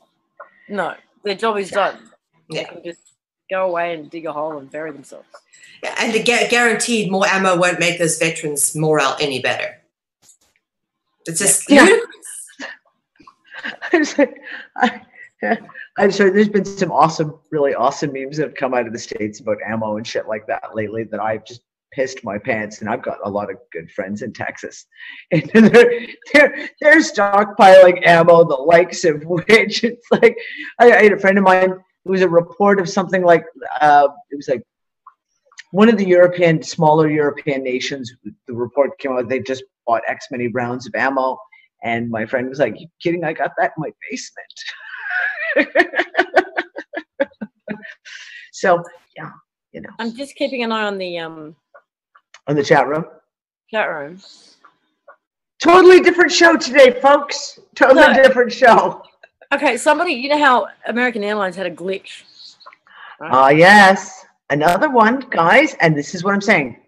Their job is done. Yeah. They can just go away and dig a hole and bury themselves. Yeah, and the guaranteed more ammo won't make those veterans' morale any better. It's just ludicrous. I'm sorry, there's been some really awesome memes that have come out of the States about ammo and shit like that lately that I've just pissed my pants, and I've got a lot of good friends in Texas. And they're stockpiling ammo, the likes of which it's like, I had a friend of mine, it was a report of something like, it was like one of the smaller European nations, the report came out, they just bought X many rounds of ammo. And my friend was like, "You kidding? I got that in my basement." So yeah, I'm just keeping an eye on the on the chat room. Totally different show today, folks. Totally different show. Okay, somebody, you know how American Airlines had a glitch? Yes. Another one, guys, and this is what I'm saying.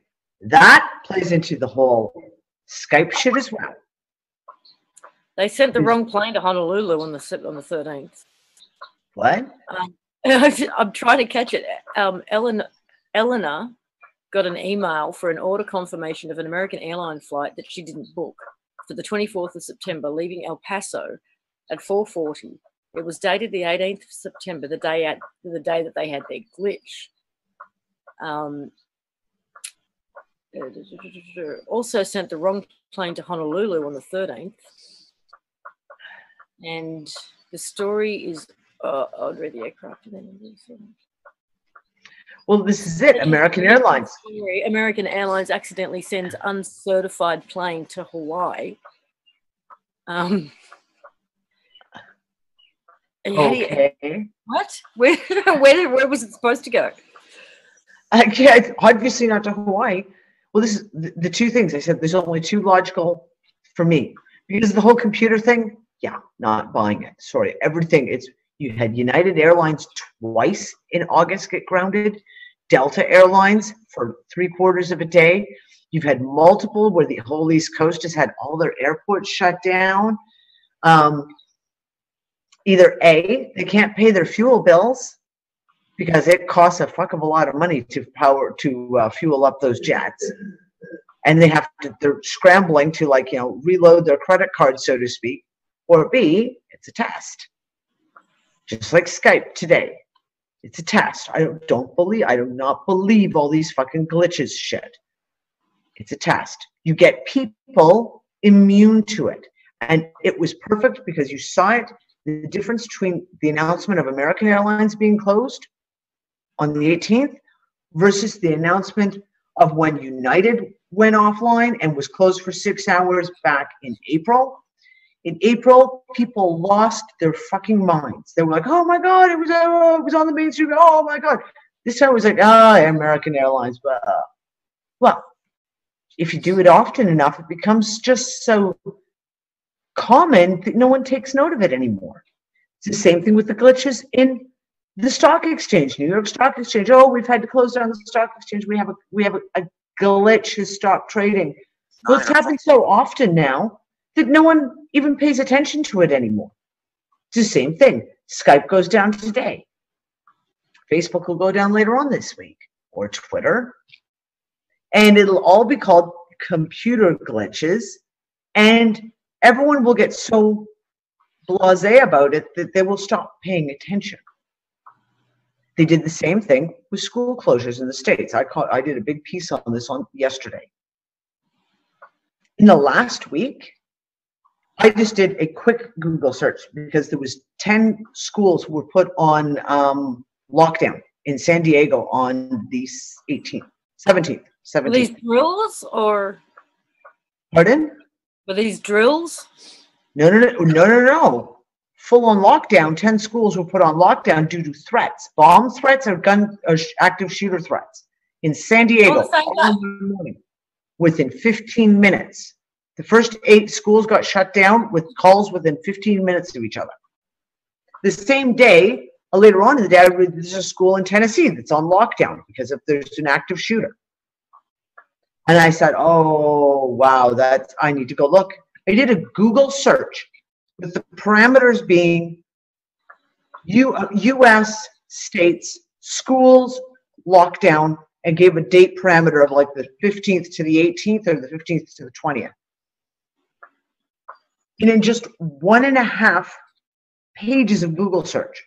That plays into the whole Skype shit as well. They sent the wrong plane to Honolulu on the 13th. What? I'm trying to catch it. Eleanor got an email for an order confirmation of an American airline flight that she didn't book for the 24th of September, leaving El Paso at 4:40. It was dated the 18th of September, the day that they had their glitch. Also sent the wrong plane to Honolulu on the 13th. And the story is, I'll read the aircraft. Well, this is it. American Airlines. American Airlines accidentally sends uncertified plane to Hawaii. Okay. What? Where was it supposed to go? Yeah, obviously not to Hawaii. Well, this is the two things. I said there's only two logical for me. Because the whole computer thing, yeah, not buying it. Sorry. Everything. You had United Airlines twice in August get grounded. Delta Airlines for 3/4 of a day. You've had multiple where the whole East Coast has had all their airports shut down. Either A, they can't pay their fuel bills because it costs a fuck of a lot of money to fuel up those jets. And they're scrambling to reload their credit card, so to speak. Or B, it's a test. Just like Skype today. It's a test. I do not believe all these fucking glitches shit. It's a test. You get people immune to it. And it was perfect because you saw it, the difference between the announcement of American Airlines being closed on the 18th versus the announcement of when United went offline and was closed for 6 hours back in April. In April, people lost their fucking minds. They were like, oh my God, it was on the mainstream. Oh my God. This time it was like, American Airlines. But, well, if you do it often enough, it becomes just so common that no one takes note of it anymore. It's the same thing with the glitches in the stock exchange, New York Stock Exchange. Oh, we've had to close down the stock exchange. We have a glitch in stock trading. Well, it's happened so often now that no one even pays attention to it anymore. It's the same thing. Skype goes down today. Facebook will go down later on this week, or Twitter. And it'll all be called computer glitches. And everyone will get so blasé about it that they will stop paying attention. They did the same thing with school closures in the States. I did a big piece on this yesterday. In the last week, I just did a quick Google search because there was 10 schools were put on lockdown in San Diego on the 17th. Were these drills or? Pardon? Were these drills? No. Full on lockdown. 10 schools were put on lockdown due to threats, bomb threats or active shooter threats in San Diego. Within 15 minutes. The first 8 schools got shut down with calls within 15 minutes of each other. The same day, later on in the day, I read there's a school in Tennessee that's on lockdown because there's an active shooter. And I said, oh, wow, I need to go look. I did a Google search with the parameters being U.S. states, schools, lockdown, and gave a date parameter of like the 15th to the 18th or the 15th to the 20th. And in just 1.5 pages of Google search,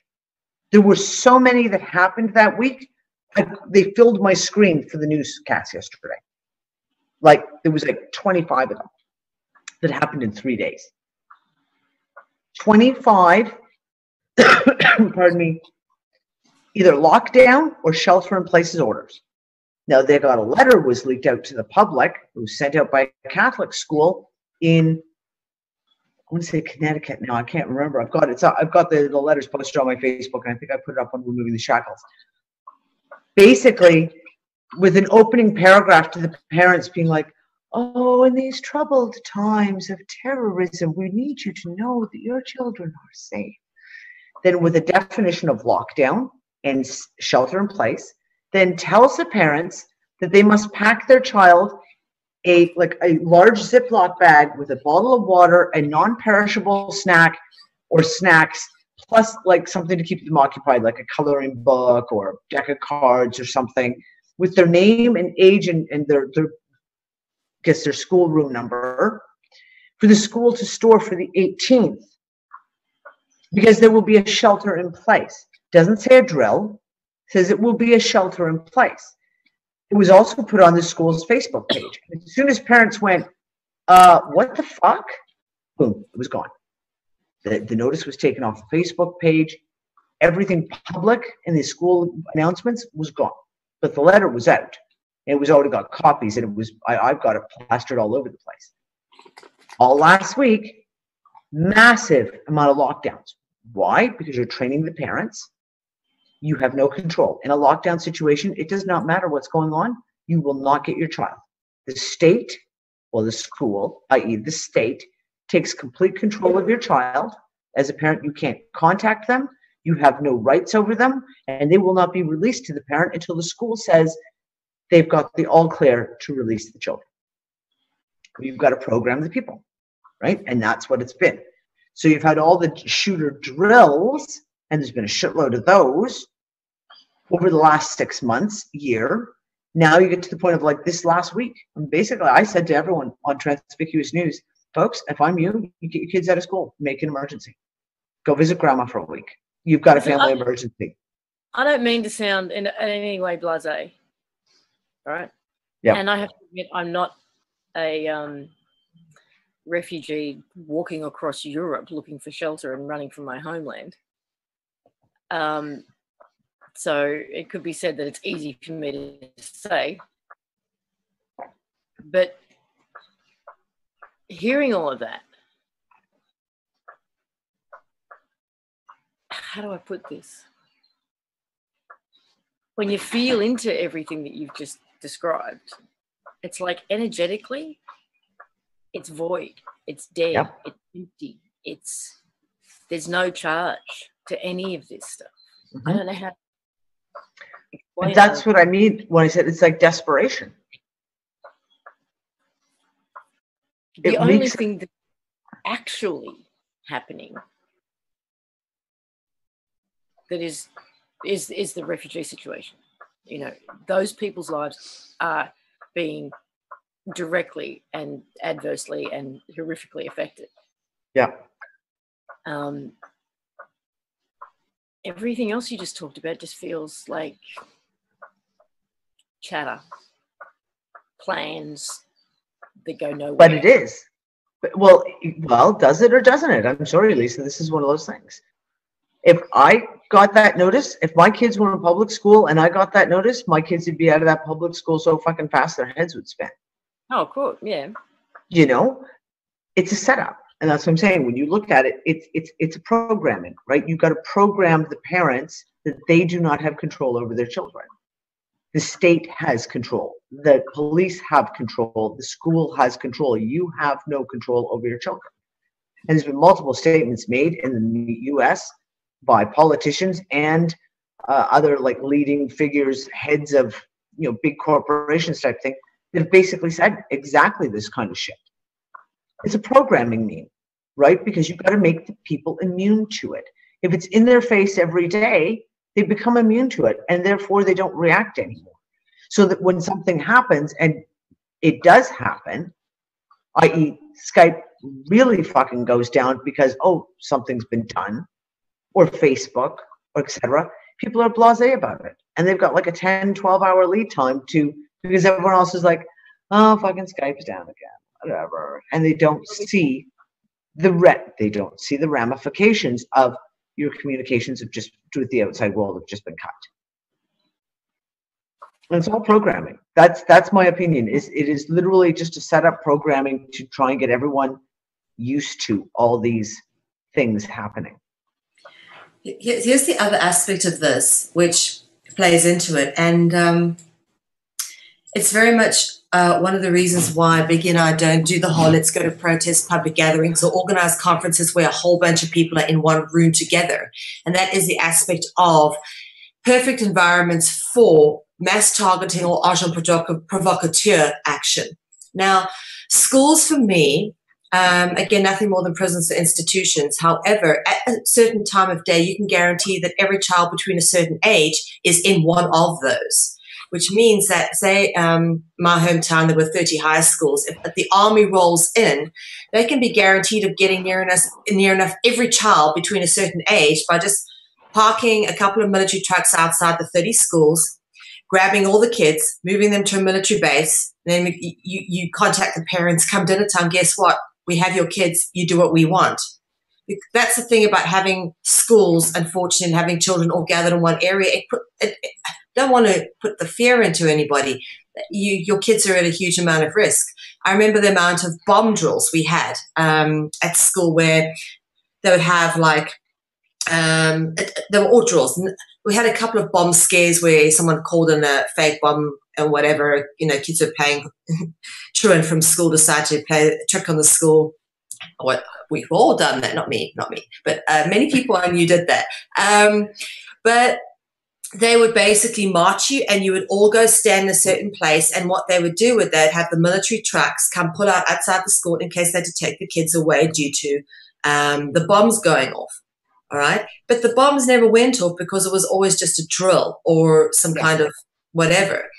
there were so many that happened that week. They filled my screen for the newscast yesterday. Like there was like 25 of them that happened in 3 days. 25, pardon me, either lockdown or shelter in places orders. Now they got a letter was leaked out to the public. It was sent out by a Catholic school in, I want to say Connecticut. Now I can't remember. I've got the letters posted on my Facebook, and I think I put it up on Removing the Shackles. Basically, with an opening paragraph to the parents being like, oh, in these troubled times of terrorism, we need you to know that your children are safe. Then with a definition of lockdown and shelter in place, then tells the parents that they must pack their child a large Ziploc bag with a bottle of water, a non-perishable snack or snacks, plus like something to keep them occupied, like a coloring book or a deck of cards or something, with their name and age and their school room number, for the school to store for the 18th, because there will be a shelter in place. Doesn't say a drill, says it will be a shelter in place. It was also put on the school's Facebook page. As soon as parents went, what the fuck? Boom, it was gone. The notice was taken off the Facebook page. Everything public in the school announcements was gone. But the letter was out. And it was already got copies, and I've got it plastered all over the place. All last week, massive amount of lockdowns. Why? Because you're training the parents. You have no control. In a lockdown situation, it does not matter what's going on. You will not get your child. The state, or the school, i.e. the state, takes complete control of your child. As a parent, you can't contact them. You have no rights over them, and they will not be released to the parent until the school says they've got the all clear to release the children. You've got to program the people, right? And that's what it's been. So you've had all the shooter drills, and there's been a shitload of those over the last 6 months, year. Now you get to the point of like this last week. And basically, I said to everyone on Transconspicuous News, folks, if I'm you, you get your kids out of school, make an emergency. Go visit grandma for a week. You've got a family emergency. I don't mean to sound in any way blasé, right? Yeah. And I have to admit, I'm not a refugee walking across Europe looking for shelter and running from my homeland. So it could be said that it's easy for me to say. But hearing all of that, how do I put this? When you feel into everything that you've just described, it's like energetically, it's void, it's dead, Yep. It's empty, there's no charge to any of this stuff. Mm-hmm. I don't know how. And that's what I mean when I said it's like desperation. The only thing that's actually happening that is the refugee situation. You know, those people's lives are being directly and adversely and horrifically affected. Yeah. Everything else you just talked about just feels like chatter, plans that go nowhere. But it is. Well, does it or doesn't it? I'm sorry, Lisa. This is one of those things. If I got that notice, if my kids were in public school and I got that notice, my kids would be out of that public school so fucking fast their heads would spin. Oh, cool. Yeah. You know, it's a setup. And that's what I'm saying. When you look at it, it's a programming, right? You've got to program the parents that they do not have control over their children. The state has control. The police have control. The school has control. You have no control over your children. And there's been multiple statements made in the U.S. by politicians and other like leading figures, heads of big corporations type thing, that have basically said exactly this kind of shit. It's a programming meme, right? Because you've got to make the people immune to it. If it's in their face every day, they become immune to it, and therefore they don't react anymore. So that when something happens, and it does happen, i.e. Skype really fucking goes down because, something's been done, or Facebook, or etc., people are blasé about it. And they've got like a 10, 12-hour lead time because everyone else is like, oh, fucking Skype's down again, whatever. And they don't see the ramifications of your communications have just with the outside world have just been cut. And it's all programming. That's my opinion. It is literally just a setup programming to try and get everyone used to all these things happening. Here's the other aspect of this, which plays into it. And it's very much one of the reasons why Biggie and I don't do the whole let's go to protest public gatherings or organize conferences where a whole bunch of people are in one room together. And that is the aspect of perfect environments for mass targeting or agent provocateur action. Now, schools for me, again, nothing more than prisons or institutions. However, at a certain time of day, you can guarantee that every child between a certain age is in one of those, which means that, say, my hometown, there were 30 high schools. If the army rolls in, they can be guaranteed of getting near enough every child between a certain age by just parking a couple of military trucks outside the 30 schools, grabbing all the kids, moving them to a military base. Then you contact the parents, come dinner time, guess what? We have your kids, you do what we want. That's the thing about having schools, unfortunately, and having children all gathered in one area. Don't want to put the fear into anybody. Your kids are at a huge amount of risk. I remember the amount of bomb drills we had at school where they would have they were all drills. We had a couple of bomb scares where someone called in a fake bomb and whatever, kids were paying truant from school, decided to play a trick on the school. We've all done that, not me, but many people I knew did that. But they would basically march you and you would all go stand in a certain place, and what they would do with that, have the military trucks come pull out outside the school in case they had to take the kids away due to the bombs going off. All right. But the bombs never went off because it was always just a drill or some kind of whatever.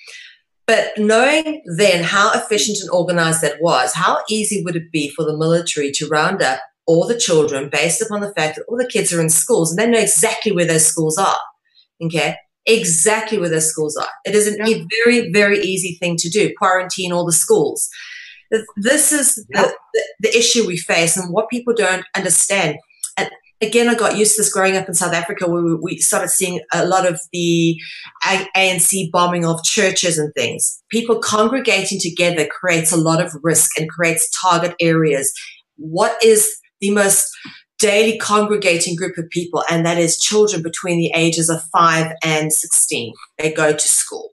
But knowing then how efficient and organized that was, how easy would it be for the military to round up all the children based upon the fact that all the kids are in schools and they know exactly where those schools are. Okay. Exactly where those schools are. It is a very, very easy thing to do. Quarantine all the schools. This is the issue we face and what people don't understand. And again, I got used to this growing up in South Africa where we started seeing a lot of the ANC bombing of churches and things. People congregating together creates a lot of risk and creates target areas. What is the most daily congregating group of people? And that is children between the ages of 5 and 16. They go to school.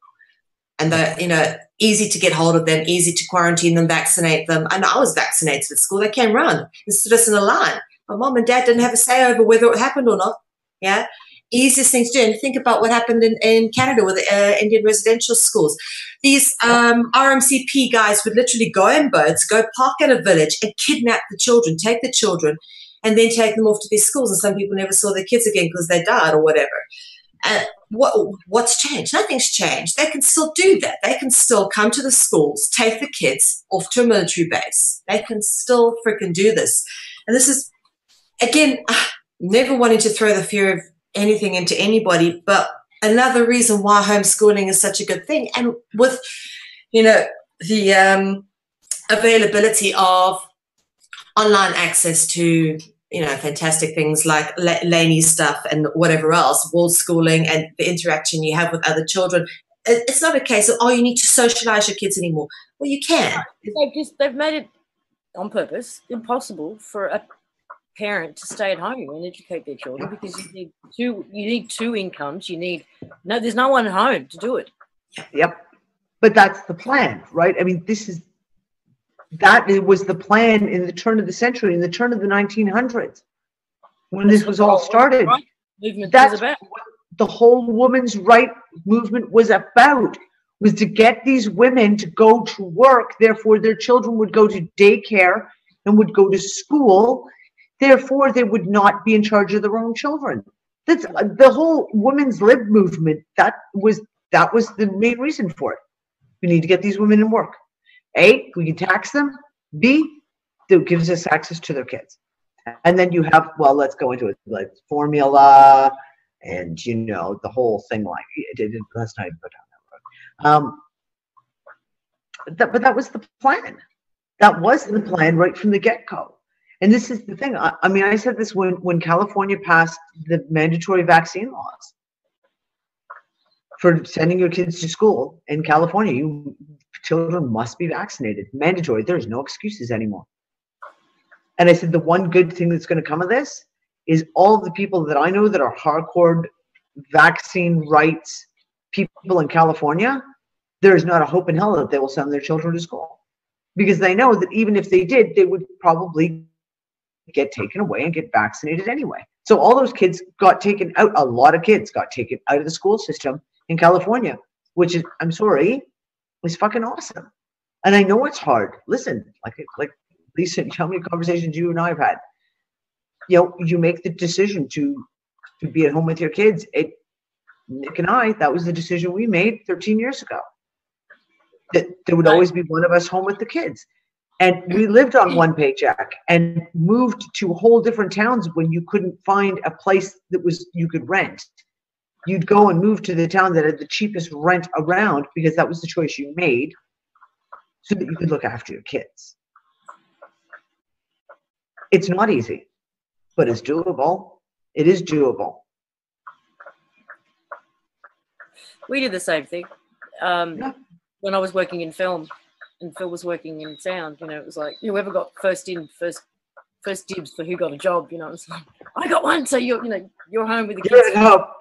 And they're, easy to get hold of them, easy to quarantine them, vaccinate them. And I was vaccinated at school. They came round and stood us in a line. My mom and dad didn't have a say over whether it happened or not. Yeah. Easiest thing to do. And think about what happened in Canada with the Indian residential schools. These RMCP guys would literally go in boats, go park at a village and kidnap the children, take the children, and then take them off to these schools. And some people never saw their kids again because they died or whatever. What's changed? Nothing's changed. They can still do that. They can still come to the schools, take the kids off to a military base. They can still freaking do this. And this is, again, never wanting to throw the fear of anything into anybody, but another reason why homeschooling is such a good thing. And with, the availability of online access to, fantastic things like Laney stuff and whatever else, world schooling and the interaction you have with other children. It's not a case of, you need to socialize your kids anymore. Well, you can. They've made it on purpose impossible for a parent to stay at home and educate their children because you need two incomes. There's no one at home to do it. Yep. But that's the plan, right? I mean, that was the plan in the turn of the century, in the turn of the 1900s, when this was all started. That's what the whole women's right movement was about, was to get these women to go to work. Therefore, their children would go to daycare and would go to school. Therefore, they would not be in charge of their own children. That's the whole women's lib movement. That was the main reason for it. We need to get these women in work. A, we can tax them. B, it gives us access to their kids. And then you have, let's go into it, like formula and, the whole thing. Like, let's not even go down that road. But that was the plan. That was the plan right from the get-go. And this is the thing. I said this when California passed the mandatory vaccine laws for sending your kids to school in California. Children must be vaccinated, mandatory. There's no excuses anymore. And I said, the one good thing that's going to come of this is all of the people that I know that are hardcore vaccine rights people in California, there's not a hope in hell that they will send their children to school, because they know that even if they did, they would probably get taken away and get vaccinated anyway. So all those kids got taken out. A lot of kids got taken out of the school system in California, which is, I'm sorry, is fucking awesome. And I know it's hard. Listen, like Lisa, how many conversations you and I have had? You know, you make the decision to be at home with your kids. Nick and I, that was the decision we made 13 years ago. That there would always be one of us home with the kids. And we lived on one paycheck and moved to whole different towns when you couldn't find a place that was you could rent. You'd go and move to the town that had the cheapest rent around, because that was the choice you made, so that you could look after your kids. It's not easy, but it's doable. It is doable. We did the same thing. Yeah. When I was working in film and Phil was working in sound, you know, it was like whoever got first dibs for who got a job, you know. It's like, I got one, so you're home with the kids.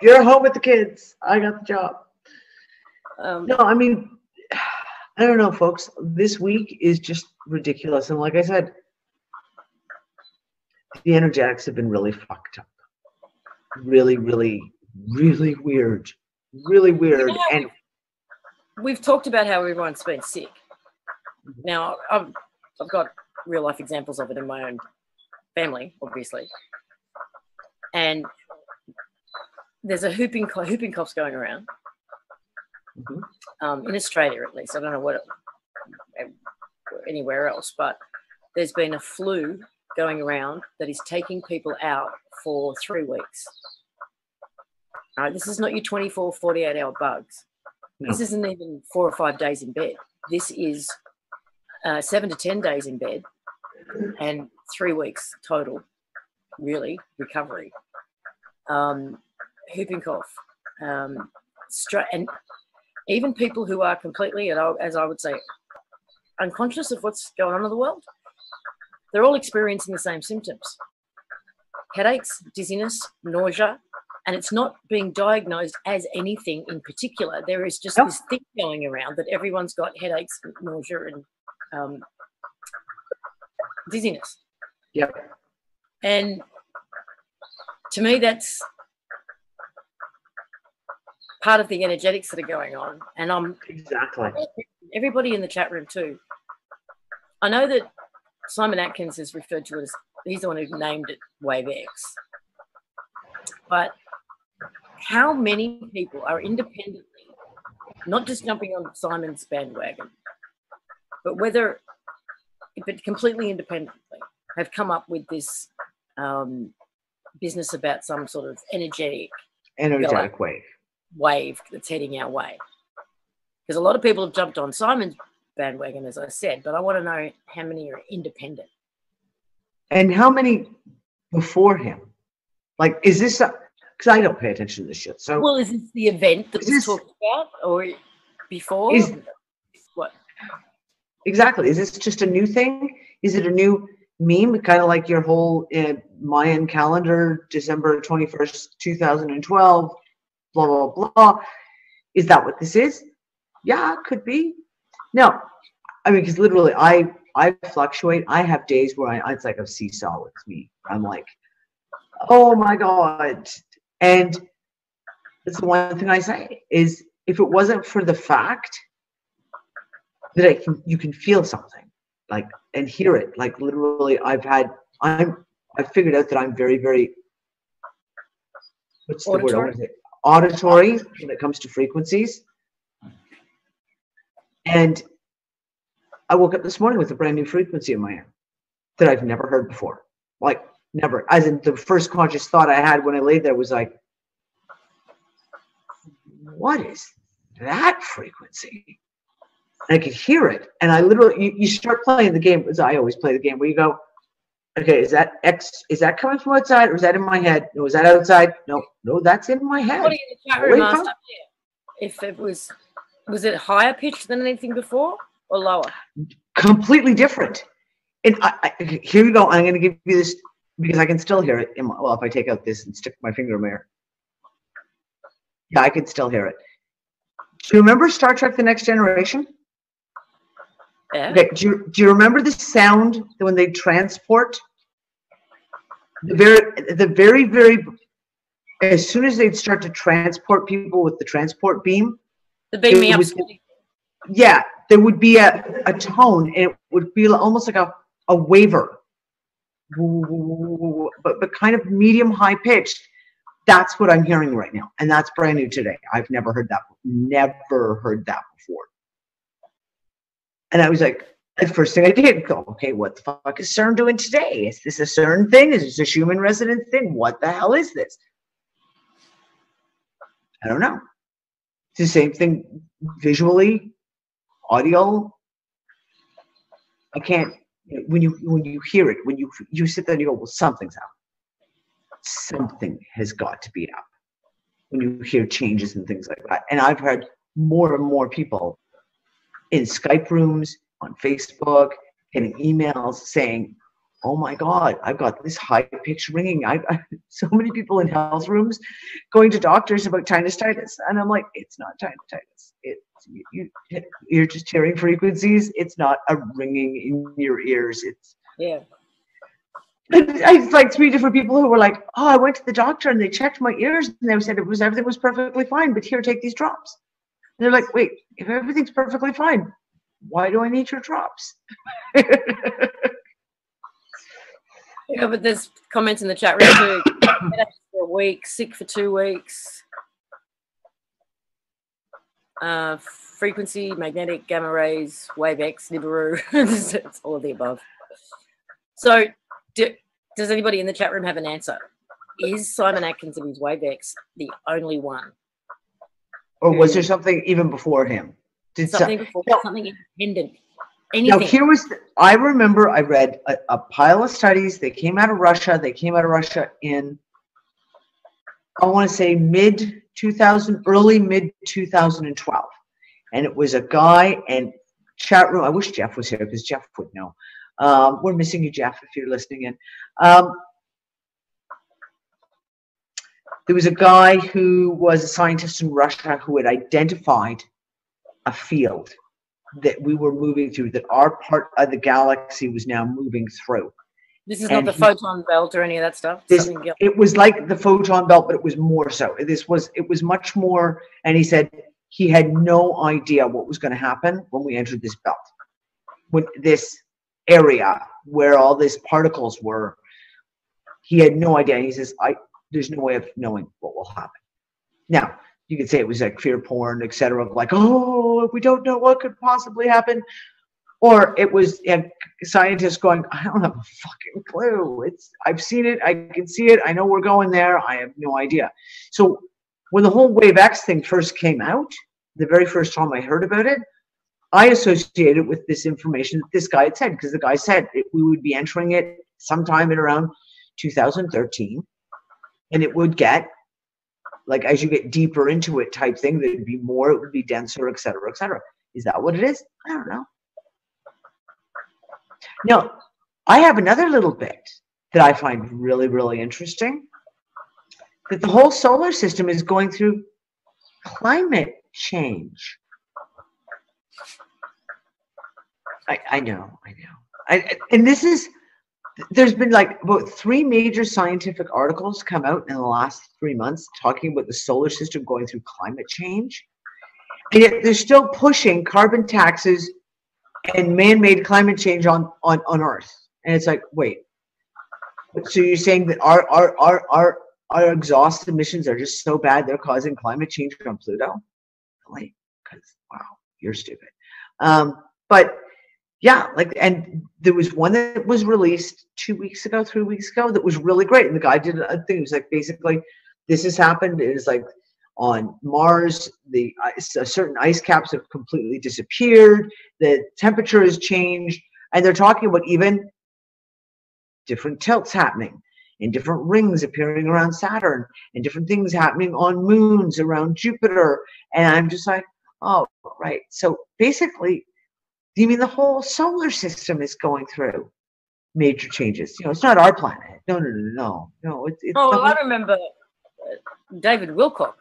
You're home with the kids. I got the job. No, I mean, I don't know, folks. This week is just ridiculous, and like I said, the energetics have been really fucked up. Really, really, really weird. Really weird. And we've talked about how everyone's been sick. Now, I've got real life examples of it in my own family, obviously. And there's a whooping coughs going around in Australia, at least. I don't know what anywhere else, but there's been a flu going around that is taking people out for 3 weeks. All right, this is not your 24, 48-hour bugs. No. This isn't even 4 or 5 days in bed. This is 7 to 10 days in bed and 3 weeks total, really, recovery. Whooping cough. And even people who are completely, as I would say, unconscious of what's going on in the world, they're all experiencing the same symptoms. Headaches, dizziness, nausea, and it's not being diagnosed as anything in particular. There is just this thing going around that everyone's got headaches, nausea, and dizziness. Yep. And to me, that's part of the energetics that are going on. And I'm exactly everybody in the chat room too. I know that Simon Atkins is referred to as, he's the one who named it Wave X. But how many people are independently, not just jumping on Simon's bandwagon, but completely independently have come up with this business about some sort of energetic wave that's heading our way? Because a lot of people have jumped on Simon's bandwagon, as I said, but I want to know how many are independent. And how many before him? Like, is this because I don't pay attention to this shit. So, well, is this the event that was talked about, or before? What? Exactly. Is this just a new thing? Is it a new meme? Kind of like your whole Mayan calendar, December 21st, 2012, blah, blah, blah. Is that what this is? Yeah, could be. No, I mean, because literally I fluctuate. I have days where it's like a seesaw with me. I'm like, oh my God. And that's the one thing I say is, if it wasn't for the fact that you can feel something, like, and hear it, like literally I've figured out that I'm very, very, what's auditory? The word? Auditory when it comes to frequencies. And I woke up this morning with a brand new frequency in my ear that I've never heard before. Like, never. As in, the first conscious thought I had when I laid there was like, what is that frequency? And I could hear it. And I literally, you start playing the game, as I always play the game, where you go, okay, is that coming from outside, or is that in my head? No, is that outside? No, that's in my head. What are you in the chat room asked up there? If it was it higher pitched than anything before or lower? Completely different. And here we go. I'm going to give you this because I can still hear it. If I take out this and stick my finger in my ear. Yeah, I can still hear it. Do you remember Star Trek: The Next Generation? Yeah. Okay. Do you remember the sound when they transport? The very, as soon as they'd start to transport people with the transport beam, The beam me up. Yeah, there would be a tone, and it would be almost like a waver, but kind of medium high pitched. That's what I'm hearing right now, and that's brand new today. I've never heard that before. And I was like, the first thing I did go, okay, what the fuck is CERN doing today? Is this a CERN thing? Is this a human residence thing? What the hell is this? I don't know. It's the same thing visually, audio. I can't, when you hear it, when you sit there and you go, well, something's up. Something has got to be up when you hear changes and things like that. And I've heard more and more people in Skype rooms, on Facebook, getting emails saying, oh my God, I've got this high-pitched ringing. I've so many people in health rooms going to doctors about tinnitus. And I'm like, it's not tinnitus. You're just hearing frequencies. It's not a ringing in your ears. It's yeah. It's like 3 different people who were like, oh, I went to the doctor and they checked my ears and they said everything was perfectly fine, but here, take these drops. And they're like, wait, if everything's perfectly fine, why do I need your drops? Yeah, but there's comments in the chat room too. For a week, sick for 2 weeks. Frequency, magnetic, gamma rays, wave X, Nibiru. It's all of the above. So, does anybody in the chat room have an answer? Is Simon Atkins and his wave X the only one? Or was there something even before him? Something independent? Anything? Now, I remember I read a pile of studies. They came out of Russia. They came out of Russia in, I want to say early mid 2012. And it was a guy and chat room. I wish Jeff was here because Jeff would know. We're missing you, Jeff, if you're listening in. There was a guy who was a scientist in Russia who had identified a field that we were moving through, that our part of the galaxy was now moving through. This is not the photon belt or any of that stuff? It was like the photon belt, but it was more so. It was much more, and he said he had no idea what was going to happen when we entered this belt. When this area where all these particles were, he had no idea. And he says, there's no way of knowing what will happen. Now, you could say it was like fear porn, etc. Like, oh, we don't know what could possibly happen. Or it was scientists going, I don't have a fucking clue. I've seen it. I can see it. I know we're going there. I have no idea. So when the whole Wave X thing first came out, the very first time I heard about it, I associated with this information that this guy had said, because the guy said we would be entering it sometime in around 2013, and it would get, like, as you get deeper into it type thing, there'd be more, it would be denser, et cetera, et cetera. Is that what it is? I don't know. Now, I have another little bit that I find really, really interesting, that the whole solar system is going through climate change. I know. And this is, there's been like about 3 major scientific articles come out in the last 3 months talking about the solar system going through climate change. And yet they're still pushing carbon taxes and man-made climate change on Earth. And it's like, wait, so you're saying that our exhaust emissions are just so bad they're causing climate change on Pluto? Like, because wow, you're stupid. But yeah, like, and there was one that was released 2 weeks ago, 3 weeks ago, that was really great. And the guy did a thing. It was like, basically, this has happened. It is like on Mars, certain ice caps have completely disappeared. The temperature has changed. And they're talking about even different tilts happening and different rings appearing around Saturn and different things happening on moons around Jupiter. And I'm just like, oh, right. So basically, you mean the whole solar system is going through major changes? You know, it's not our planet. No. It's well, I remember David Wilcock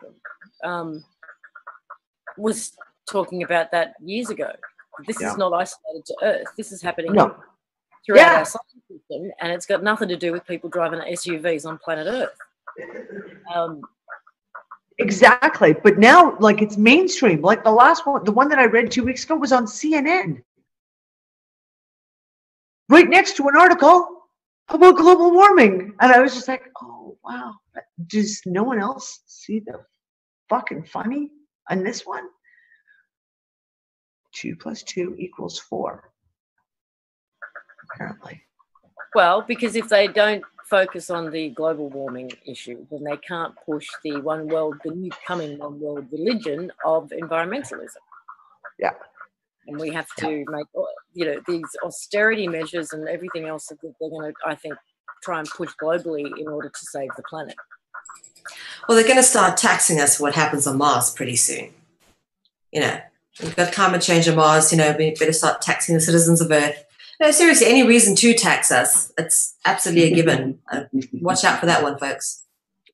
was talking about that years ago. This is not isolated to Earth. This is happening throughout our solar system, and it's got nothing to do with people driving SUVs on planet Earth. Exactly. But now, like, it's mainstream. Like the last one, the one that I read 2 weeks ago was on CNN. Right next to an article about global warming. And I was just like, oh, wow. Does no one else see the fucking funny on this one? 2 + 2 = 4. Apparently. Well, because if they don't focus on the global warming issue, then they can't push the new coming one world religion of environmentalism. Yeah. And we have to make, these austerity measures and everything else that they're going to, I think, try and push globally in order to save the planet. Well, they're going to start taxing us for what happens on Mars pretty soon. We've got climate change on Mars, we better start taxing the citizens of Earth. No, seriously, any reason to tax us, it's absolutely a given. Watch out for that one, folks.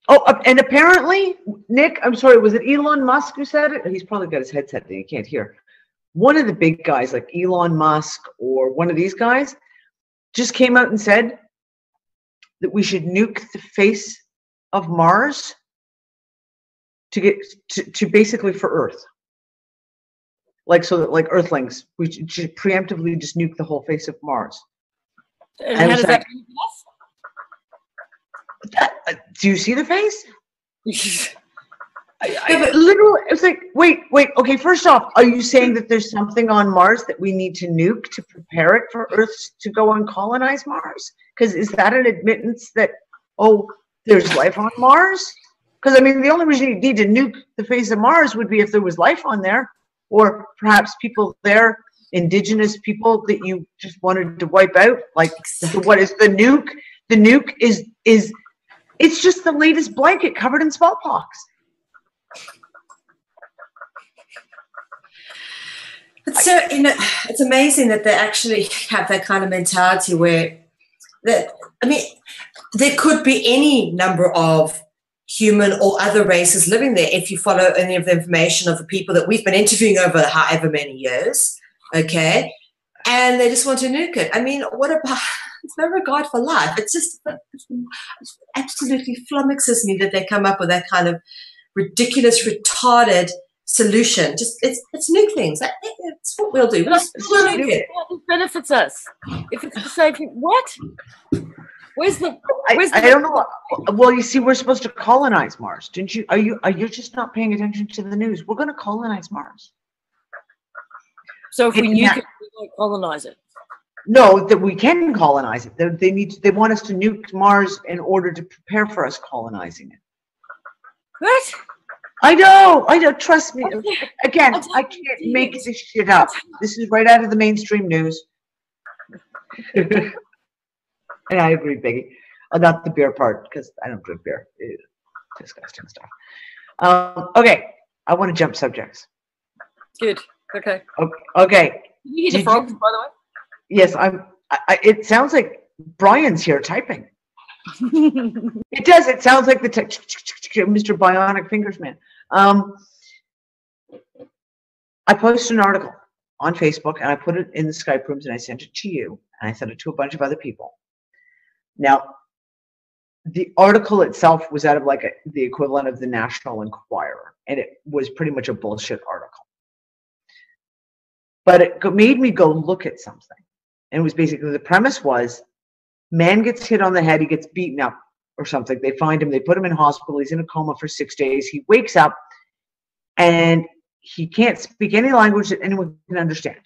Oh, and apparently, Nick, I'm sorry, was it Elon Musk who said it? He's probably got his headset that you can't hear. One of the big guys, like Elon Musk or one of these guys, just came out and said that we should nuke the face of Mars to get to basically for Earth. Like, so that, like, Earthlings, we should preemptively just nuke the whole face of Mars. And how does that do you see the face? But literally, it's like, wait, okay, first off, are you saying that there's something on Mars that we need to nuke to prepare it for Earth to go and colonize Mars? Because is that an admittance that, there's life on Mars? Because, I mean, the only reason you need to nuke the face of Mars would be if there was life on there, or perhaps people there, indigenous people that you just wanted to wipe out. Like, so what is the nuke? The nuke is it's just the latest blanket covered in smallpox. But so, it's amazing that they actually have that kind of mentality where there could be any number of human or other races living there if you follow any of the information of the people that we've been interviewing over however many years, okay? And they just want to nuke it. I mean, what about, it's no regard for life. It's just it absolutely flummoxes me that they come up with that kind of ridiculous, retarded solution. Just it's nuke things. It's what we'll do. We'll nuke it. It benefits us. If it's to save you, what? Where's the? I don't know. Well, you see, we're supposed to colonize Mars, didn't you? Are you just not paying attention to the news? We're going to colonize Mars. So if we nuke it, we won't colonize it. No, that we can colonize it. They want us to nuke Mars in order to prepare for us colonizing it. What? I know. Trust me. Again, I can't make this shit up. This is right out of the mainstream news. And I agree, Biggie. Not the beer part, because I don't drink beer. Ew, disgusting stuff. Okay, I want to jump subjects. Good. Okay. Okay. Can you hear the frogs, by the way? Yes, it sounds like Brian's here typing. It does. It sounds like the Mr. Bionic Fingers Man. I posted an article on Facebook and I put it in the Skype rooms and I sent it to you and I sent it to a bunch of other people. Now, the article itself was out of like the equivalent of the National Enquirer, and it was pretty much a bullshit article. But it made me go look at something. And it was basically, the premise was, man gets hit on the head, he gets beaten up or something. They find him, they put him in hospital, he's in a coma for 6 days. He wakes up and he can't speak any language that anyone can understand.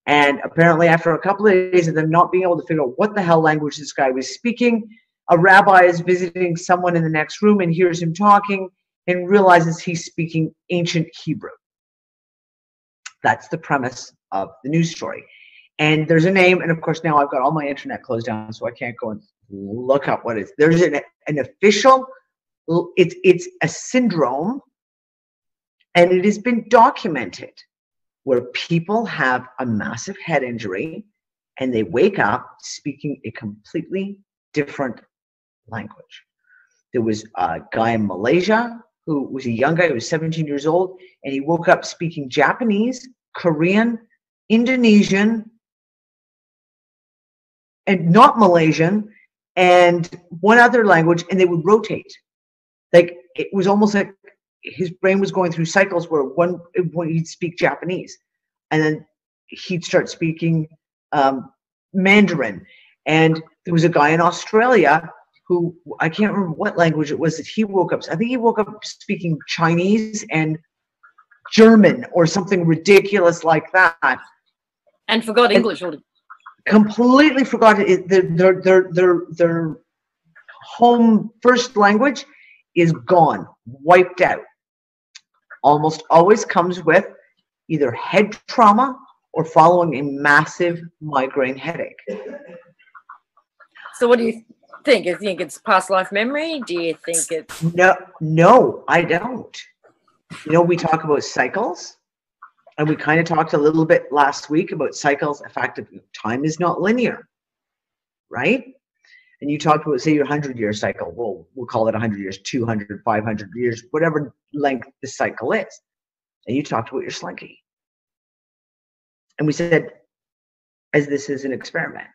And apparently after a couple of days of them not being able to figure out what the hell language this guy was speaking, a rabbi is visiting someone in the next room and hears him talking and realizes he's speaking ancient Hebrew. That's the premise of the news story. And there's a name, and of course now I've got all my internet closed down, so I can't go and look up what it is. There's an official, it's a syndrome, and it has been documented where people have a massive head injury and they wake up speaking a completely different language. There was a guy in Malaysia who was a young guy who was 17 years old, and he woke up speaking Japanese, Korean, Indonesian, and not Malaysian, and one other language, and they would rotate. Like, it was almost like his brain was going through cycles where when he'd speak Japanese, and then he'd start speaking Mandarin. And there was a guy in Australia who, I can't remember what language it was that he woke up. I think he woke up speaking Chinese and German or something ridiculous like that. And forgot English. Completely forgot it. Their home first language is gone, wiped out. Almost always comes with either head trauma or following a massive migraine headache. So what do you think? Do you think it's past life memory? Do you think it's... No, I don't. You know, we talk about cycles, and we kind of talked a little bit last week about cycles. The fact that time is not linear, right? And you talked about, say, your 100-year cycle. Well, we'll call it 100 years, 200, 500 years, whatever length the cycle is. And you talked about your slinky. And we said, as this is an experiment,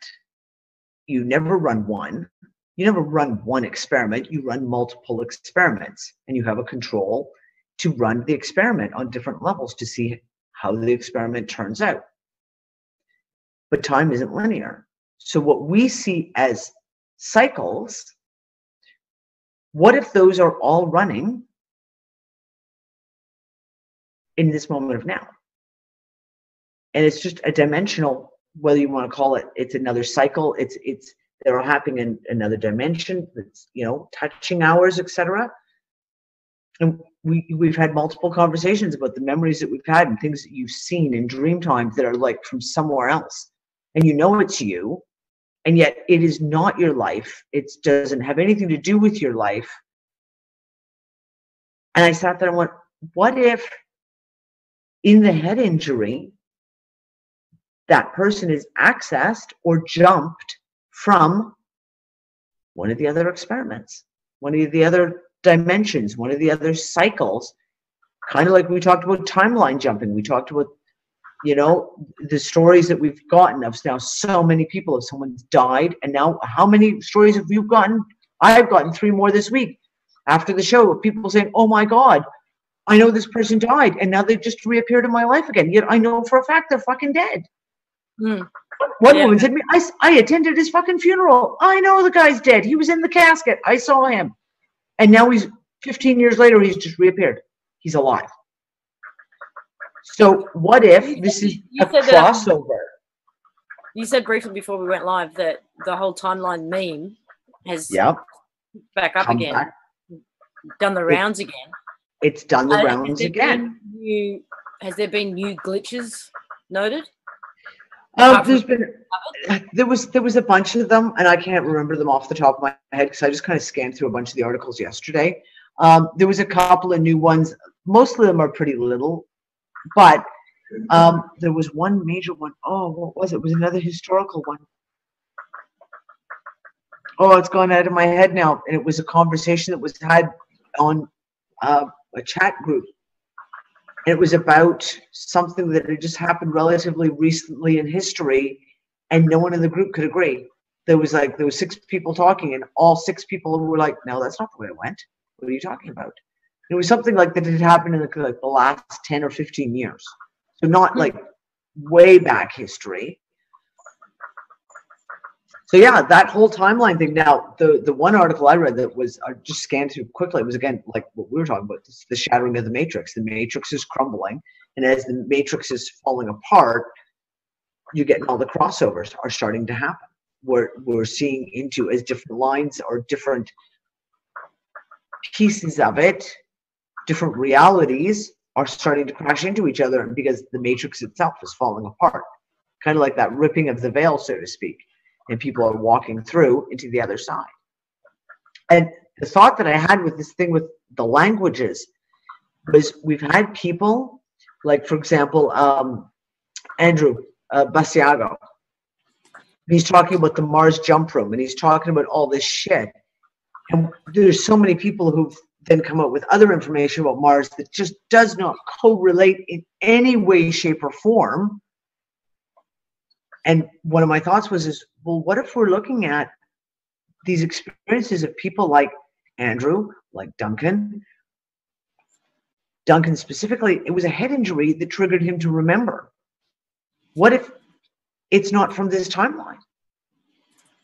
you never run one. You never run one experiment. You run multiple experiments, and you have a control to run the experiment on different levels to see how the experiment turns out. But time isn't linear. So what we see as cycles, what if those are all running in this moment of now? And it's just a dimensional, whether you want to call it, it's another cycle, they're happening in another dimension, it's, you know, touching hours, etc. And we've had multiple conversations about the memories that we've had and things that you've seen in dream times that are like from somewhere else. And you know it's you, and yet it is not your life. It doesn't have anything to do with your life. And I sat there and went, what if in the head injury, that person is accessed or jumped from one of the other experiments, one of the other dimensions, one of the other cycles, kind of like we talked about timeline jumping. We talked about, you know, the stories that we've gotten of now so many people, if someone's died, and now how many stories have you gotten? I've gotten 3 more this week after the show of people saying, oh my God, I know this person died and now they've just reappeared in my life again. Yet I know for a fact they're fucking dead. One woman said to me, I attended his fucking funeral. I know the guy's dead. He was in the casket. I saw him. And now he's 15 years later, he's just reappeared. He's alive. So what if this is a crossover? You said briefly before we went live that the whole timeline meme has back up again, done the rounds again. It's done the rounds again. Has there been new glitches noted? There was a bunch of them, and I can't remember them off the top of my head because I just kind of scanned through a bunch of the articles yesterday. There was a couple of new ones. Most of them are pretty little, but there was one major one. Oh, what was it? It was another historical one. Oh, it's gone out of my head now. And it was a conversation that was had on a chat group. It was about something that had just happened relatively recently in history, and no one in the group could agree. There was 6 people talking, and all 6 people were like, no, that's not the way it went. What are you talking about? It was something like that had happened in the last 10 or 15 years. So not like way back history. So yeah, that whole timeline thing. Now, the one article I read that was, I just scanned through quickly, it was again like what we were talking about, the shattering of the matrix. The matrix is crumbling, and as the matrix is falling apart, you're getting all the crossovers are starting to happen. We're seeing into as different lines or different pieces of it, different realities are starting to crash into each other because the matrix itself is falling apart. Kind of like that ripping of the veil, so to speak. And people are walking through into the other side. And the thought that I had with this thing with the languages was we've had people, like, for example, Andrew Basiago. He's talking about the Mars jump room, and he's talking about all this shit. And there's so many people then come out with other information about Mars that just does not correlate in any way, shape, or form. And one of my thoughts was, well, what if we're looking at these experiences of people like Andrew, like Duncan specifically, it was a head injury that triggered him to remember. What if it's not from this timeline?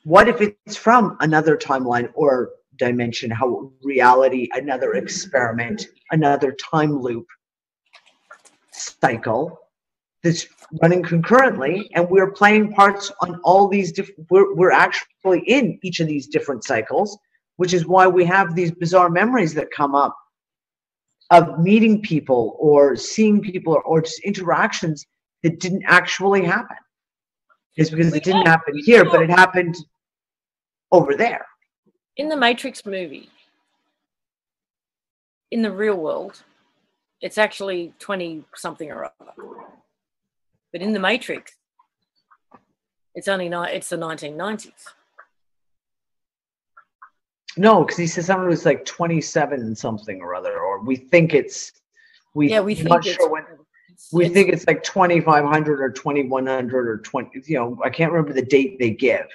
What if it's from another timeline or dimension, how reality, another experiment, another time loop cycle that's running concurrently, and we're playing parts on all these different, we're actually in each of these different cycles, which is why we have these bizarre memories that come up of meeting people or seeing people or just interactions that didn't actually happen. It's because it didn't happen here, but it happened over there. In the Matrix movie, in the real world, it's actually 20-something or other. But in the Matrix, it's only it's the 1990s. No, because he says something was like 27 something or other, or we think it's we think it's like 2500 or 2100 or 20. You know, I can't remember the date they give.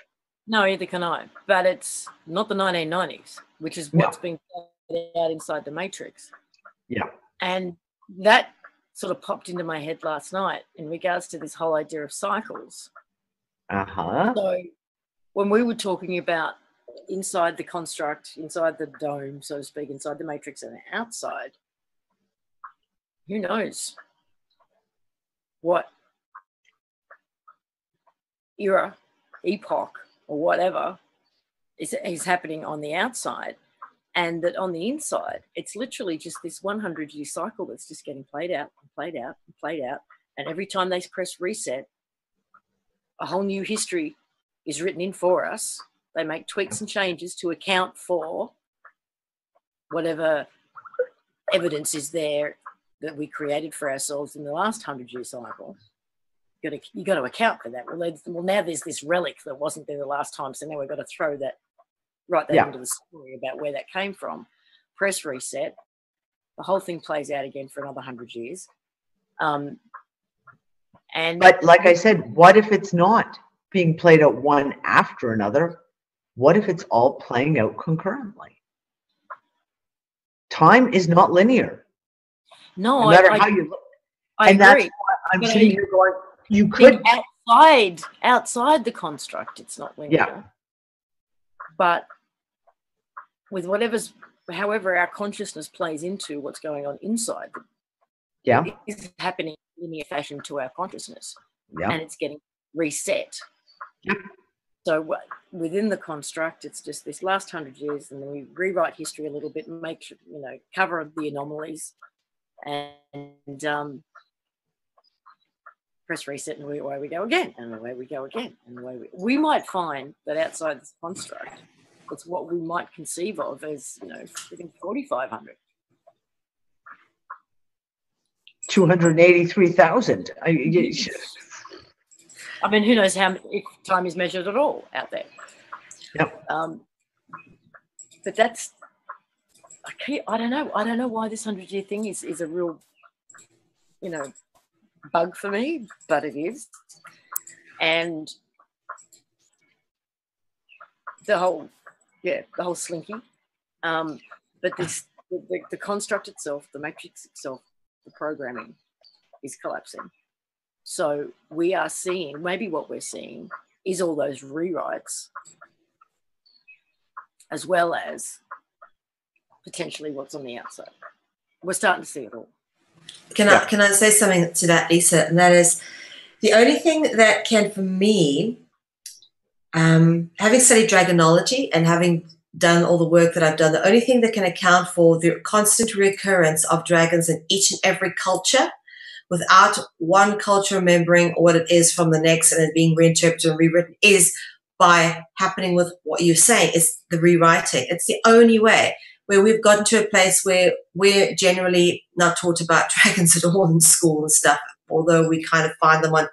No, either can I. But it's not the 1990s, which is what's being played out inside the Matrix. Yeah. And that sort of popped into my head last night in regards to this whole idea of cycles. So when we were talking about inside the construct, inside the dome, so to speak, inside the Matrix and outside, who knows what era, epoch, or whatever is happening on the outside, and that on the inside, it's literally just this 100-year cycle that's just getting played out and played out and played out. And every time they press reset, a whole new history is written in for us. They make tweaks and changes to account for whatever evidence is there that we created for ourselves in the last 100-year cycle. You got to account for that. Well, now there's this relic that wasn't there the last time, so now we've got to throw that into the story about where that came from. Press reset. The whole thing plays out again for another 100 years. But like I said, what if it's not being played out one after another? What if it's all playing out concurrently? Time is not linear. No matter how you look. I agree. That's why I'm sitting here going, you could outside the construct, it's not linear. Yeah. But with however our consciousness plays into what's going on inside, it is happening in linear fashion to our consciousness, and it's getting reset. Yep. So within the construct, it's just this last 100 years, and then we rewrite history a little bit and make sure, cover the anomalies, and press reset, and away we go again, and away we go again, and away we might find that outside this construct, it's what we might conceive of as 4,500. 283,000. I mean, who knows if time is measured at all out there. Yep. But that's, I don't know. I don't know why this 100-year thing is a real, bug for me, but it is. And the whole slinky. But the construct itself, the matrix itself, the programming is collapsing. So we are seeing, maybe what we're seeing is all those rewrites, as well as potentially what's on the outside. We're starting to see it all. Can I say something to that, Lisa? And that is, the only thing that can, for me, having studied dragonology and having done all the work that I've done, the only thing that can account for the constant recurrence of dragons in each and every culture, without one culture remembering what it is from the next and it being reinterpreted and rewritten, is by happening with what you're saying. It's the rewriting. It's the only way, where we've gotten to a place where we're generally not taught about dragons at all in school and stuff, although we kind of find them on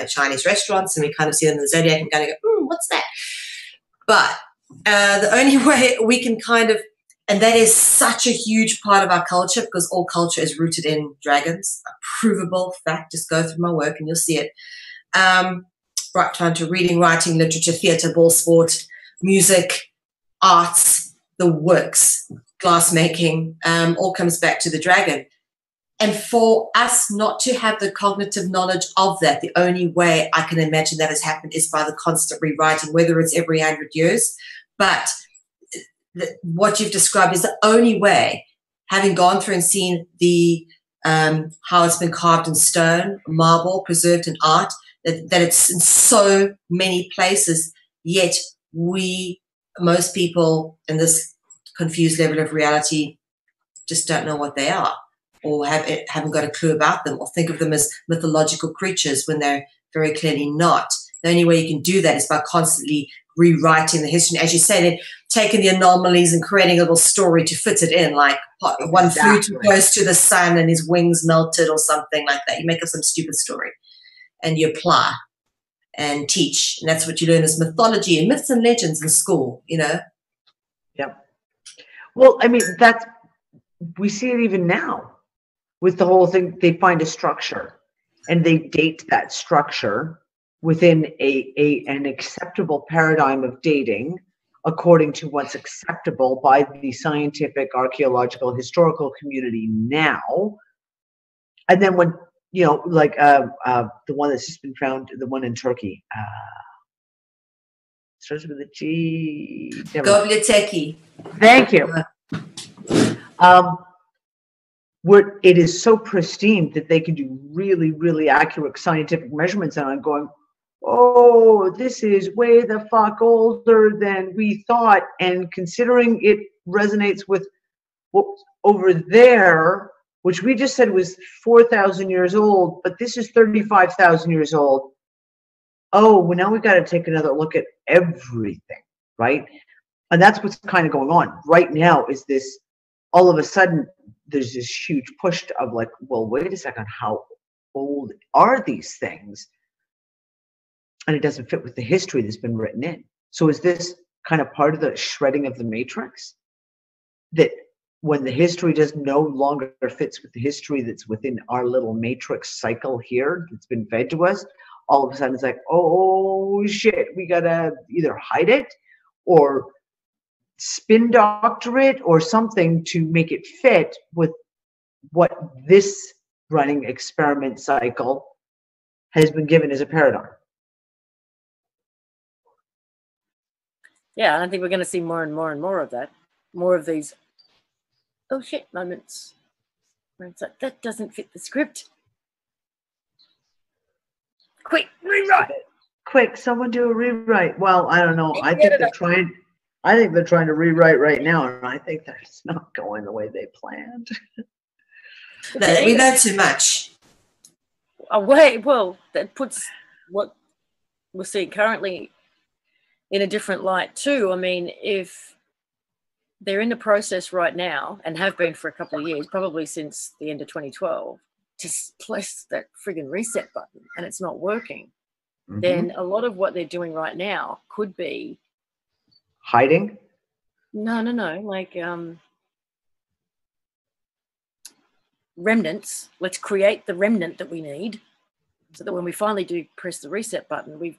Chinese restaurants and we kind of see them in the Zodiac and kind of go, what's that? But the only way we can kind of And that is such a huge part of our culture because all culture is rooted in dragons. A provable fact. Just go through my work and you'll see it. Right down to reading, writing, literature, theatre, ball sport, music, arts, the works, glass making, all comes back to the dragon. And for us not to have the cognitive knowledge of that, the only way I can imagine that has happened is by the constant rewriting, whether it's every 100 years. But what you've described is the only way, having gone through and seen the how it's been carved in stone, marble, preserved in art, that it's in so many places, yet most people in this confused level of reality just don't know what they are, or haven't got a clue about them, or think of them as mythological creatures when they're very clearly not. The only way you can do that is by constantly rewriting the history. As you say, then taking the anomalies and creating a little story to fit it in, like one flew too close to the sun and his wings melted or something like that. You make up some stupid story and you apply and teach. And that's what you learn as mythology and myths and legends in school, you know? Yep. Well, I mean, we see it even now with the whole thing. They find a structure and they date that structure within an acceptable paradigm of dating according to what's acceptable by the scientific, archaeological, historical community now. And then when, you know, like the one that's just been found, the one in Turkey, starts with a G. Göbekli Tepe. Thank you. Where it is so pristine that they can do really, really accurate scientific measurements, and I'm going, oh, this is way the fuck older than we thought. And considering it resonates with what over there, which we just said was 4,000 years old, but this is 35,000 years old. Oh, well, now we got to take another look at everything, right? And that's what's kind of going on right now. Is this all of a sudden there's this huge push of like, well, wait a second, how old are these things? And it doesn't fit with the history that's been written in. So is this kind of part of the shredding of the matrix? That when the history does no longer fits with the history that's within our little matrix cycle here that's been fed to us, all of a sudden it's like, oh shit, we gotta either hide it or spin doctor it or something to make it fit with what this running experiment cycle has been given as a paradigm. Yeah, I think we're going to see more and more and more of that. More of these, oh shit moments where it's like, that doesn't fit the script. Quick, rewrite it. Quick, someone do a rewrite. Well, I don't know. I think they're trying to rewrite right now, and I think that's not going the way they planned. We know too much. Well, that puts what we're seeing currently in a different light too. I mean, if they're in the process right now and have been for a couple of years, probably since the end of 2012, to press that friggin' reset button and it's not working, then a lot of what they're doing right now could be hiding. No, like remnants. Let's create the remnant that we need so that when we finally do press the reset button, we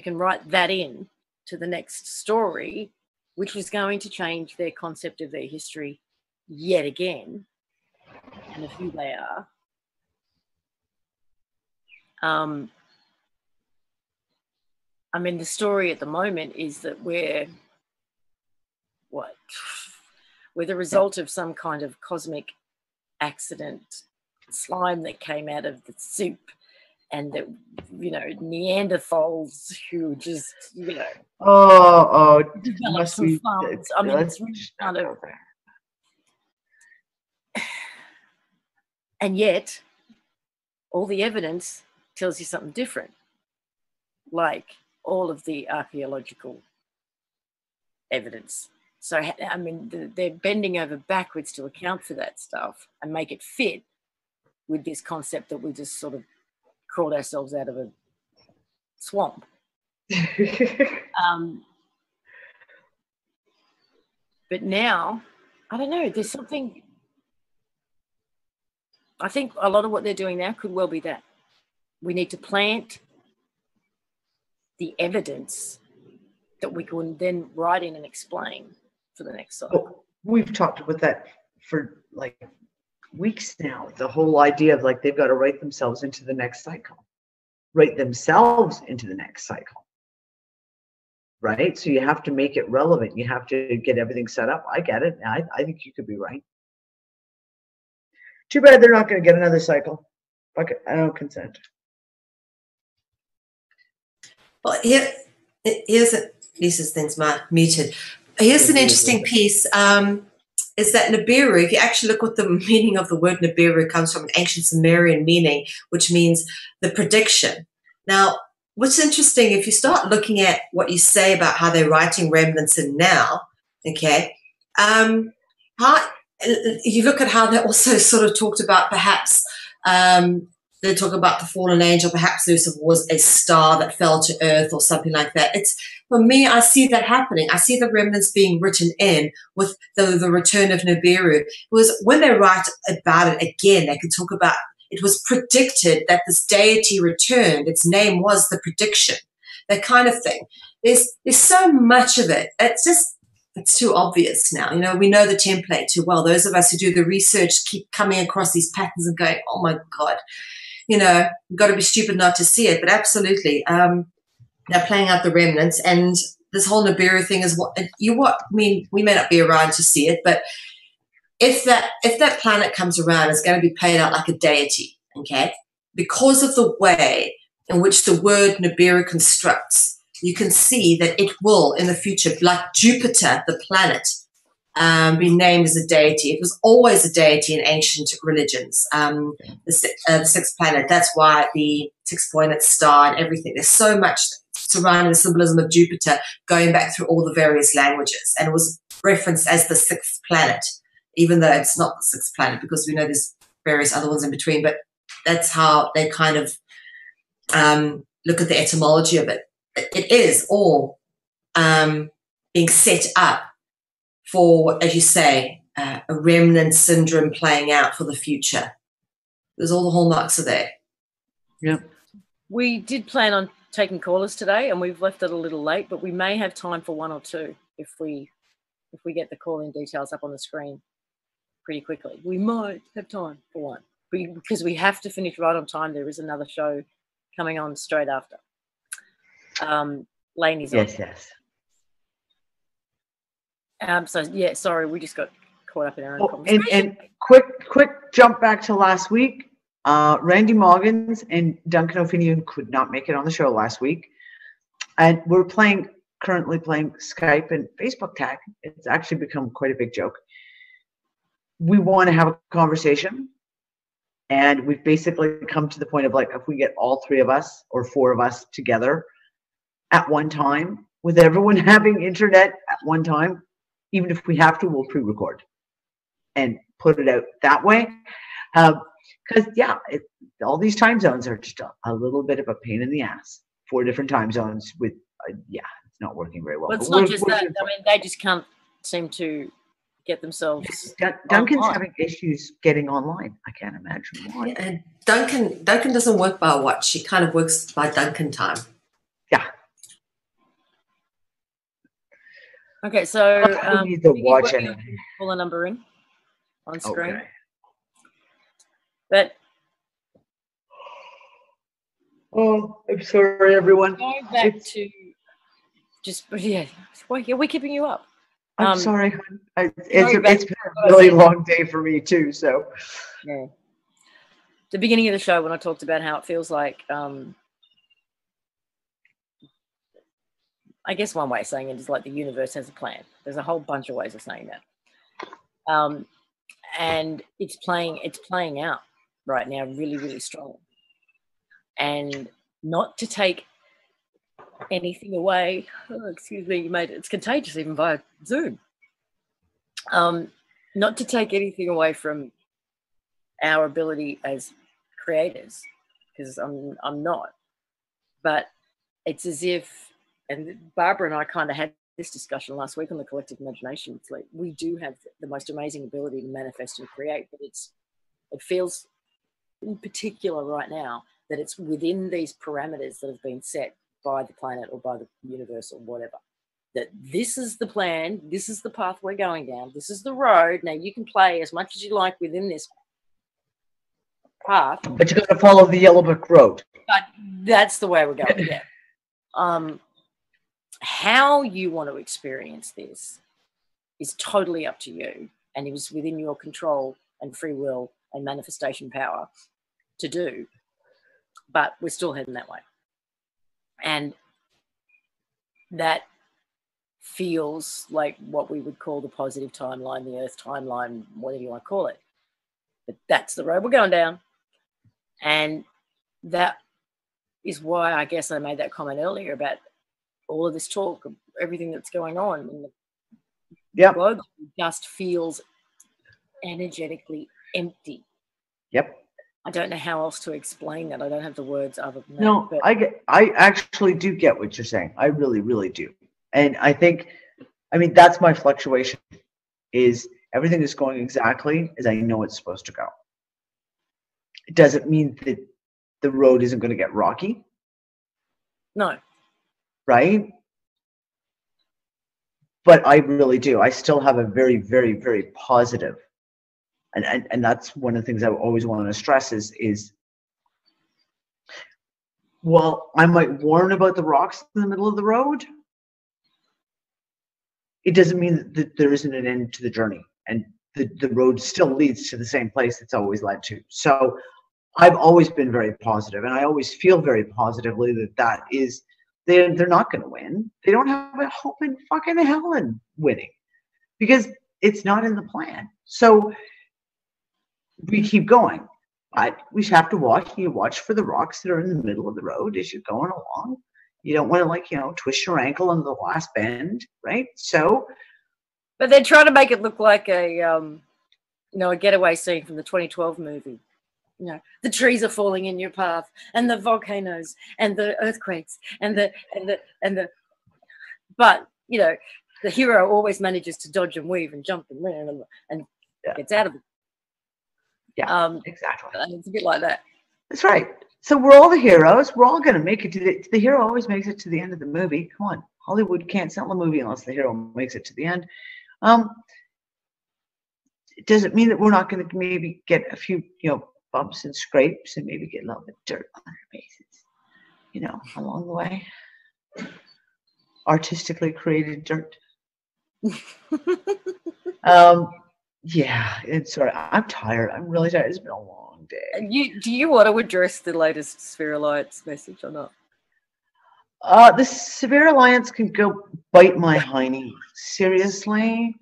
can write that in to the next story, which is going to change their concept of their history yet again and of who they are. I mean, the story at the moment is that we're the result of some kind of cosmic accident, slime that came out of the soup, and that, you know, Neanderthals who just, you know, developed some farms. I mean, it's really kind of, and yet all the evidence tells you something different, like all of the archaeological evidence. So, I mean, they're bending over backwards to account for that stuff and make it fit with this concept that we just sort of crawled ourselves out of a swamp. But now, I don't know, there's something, I think a lot of what they're doing now could well be that. We need to plant the evidence that we can then write in and explain for the next cycle. Well, we've talked about that for like weeks now. The whole idea of like they've got to write themselves into the next cycle, write themselves into the next cycle, right? So you have to make it relevant. You have to get everything set up. I get it. I think you could be right. Too bad they're not going to get another cycle. Fuck it, I don't consent. Well, here's Lisa's thing's muted. Here's an interesting piece. Is that Nibiru, if you actually look what the meaning of the word Nibiru comes from an ancient Sumerian meaning, which means the prediction. Now, what's interesting, if you start looking at what you say about how they're writing remnants in now, okay, how you look at how they also sort of talked about perhaps they talk about the fallen angel, perhaps there was a star that fell to earth or something like that. It's, for me, I see that happening. I see the remnants being written in with the return of Nibiru. It was when they write about it again, they can talk about it was predicted that this deity returned. Its name was the prediction, that kind of thing. There's so much of it. It's too obvious now. You know, we know the template too well. Those of us who do the research keep coming across these patterns and going, oh my God, you know, you've got to be stupid not to see it. But absolutely, they're playing out the remnants, and this whole Nibiru thing is I mean, we may not be around to see it, but if that planet comes around, it's going to be played out like a deity, okay? Because of the way in which the word Nibiru constructs, you can see that it will, in the future, like Jupiter, the planet, be named as a deity. It was always a deity in ancient religions. The sixth planet, that's why the six-pointed star and everything. There's so much surrounding the symbolism of Jupiter going back through all the various languages. And it was referenced as the sixth planet, even though it's not the sixth planet, because we know there's various other ones in between. But that's how they kind of look at the etymology of it. It is all being set up for, as you say, a remnant syndrome playing out for the future. There's all the hallmarks are there. Yeah. We did plan on taking callers today, and we've left it a little late, but we may have time for one or two if we get the call-in details up on the screen pretty quickly. We might have time for one, because we have to finish right on time. There is another show coming on straight after. Laney's on. Yes. So yeah, sorry, we just got caught up in our own conversation. And quick jump back to last week. Randy Moggins and Duncan O'Finian could not make it on the show last week, and we're currently playing Skype and Facebook tag. It's actually become quite a big joke. We want to have a conversation, and we've basically come to the point of like, if we get all three of us or four of us together at one time, with everyone having internet at one time, even if we have to, we'll pre-record and put it out that way. Because all these time zones are just a little bit of a pain in the ass. 4 different time zones with it's not working very well. Well, it's not just that. I mean, they just can't seem to get themselves. Duncan's online. having issues getting online. I can't imagine why. Yeah, and Duncan doesn't work by a watch. She kind of works by Duncan time. Yeah. Okay, so we need to watch it. Pull a number in on screen. Okay. But I'm sorry, everyone. going back to just we're keeping you up. I'm sorry, hon. It's been a really long day for me too. So yeah. The beginning of the show when I talked about how it feels like I guess one way of saying it is like the universe has a plan. There's a whole bunch of ways of saying that. And it's playing out right now really, really strong. And not to take anything away, excuse me, mate, it's contagious even via Zoom. Not to take anything away from our ability as creators, because I'm not. But it's as if, and Barbara and I kind of had this discussion last week on the collective imagination. It's like we do have the most amazing ability to manifest and create, but it feels in particular right now that it's within these parameters that have been set by the planet or by the universe or whatever. That this is the plan, this is the path we're going down, this is the road. Now you can play as much as you like within this path, but you're going to follow the yellow brick road. But that's the way we're going. Yeah. How you want to experience this is totally up to you, and it was within your control and free will and manifestation power to do. But we're still heading that way, and that feels like what we would call the positive timeline, the Earth timeline, whatever you want to call it. But that's the road we're going down. And that is why I guess I made that comment earlier about all of this talk, of everything that's going on in the globe just feels energetically empty. Yep. I don't know how else to explain that. I don't have the words other than that. No, but I actually do get what you're saying. I really, really do. And I think, I mean, that's my fluctuation, is everything is going exactly as I know it's supposed to go. It doesn't mean that the road isn't going to get rocky. No. Right? But I really do. I still have a very, very, very positive, and that's one of the things I always want to stress is well, I might warn about the rocks in the middle of the road. It doesn't mean that there isn't an end to the journey, and the road still leads to the same place it's always led to. So I've always been very positive, and I always feel very positively that is, they're not going to win. They don't have a hope in fucking hell in winning, because it's not in the plan. So we keep going, but we have to watch. You watch for the rocks that are in the middle of the road as you're going along. You don't want to, twist your ankle on the last bend, right? So, but they're trying to make it look like a getaway scene from the 2012 movie. The trees are falling in your path, and the volcanoes, and the earthquakes, and the but the hero always manages to dodge and weave and jump and run and gets out of it. Yeah, exactly. It's a bit like that. That's right. So we're all the heroes. We're all going to make it to the hero always makes it to the end of the movie. Come on, Hollywood can't sell a movie unless the hero makes it to the end. Does it mean that we're not going to maybe get a few, bumps and scrapes and maybe get a little bit of dirt on our faces, along the way? Artistically created dirt. Yeah, it's sort of, I'm tired. I'm really tired. It's been a long day. Do you want to address the latest Sphere Alliance message or not? The Sphere Alliance can go bite my hiney. Seriously,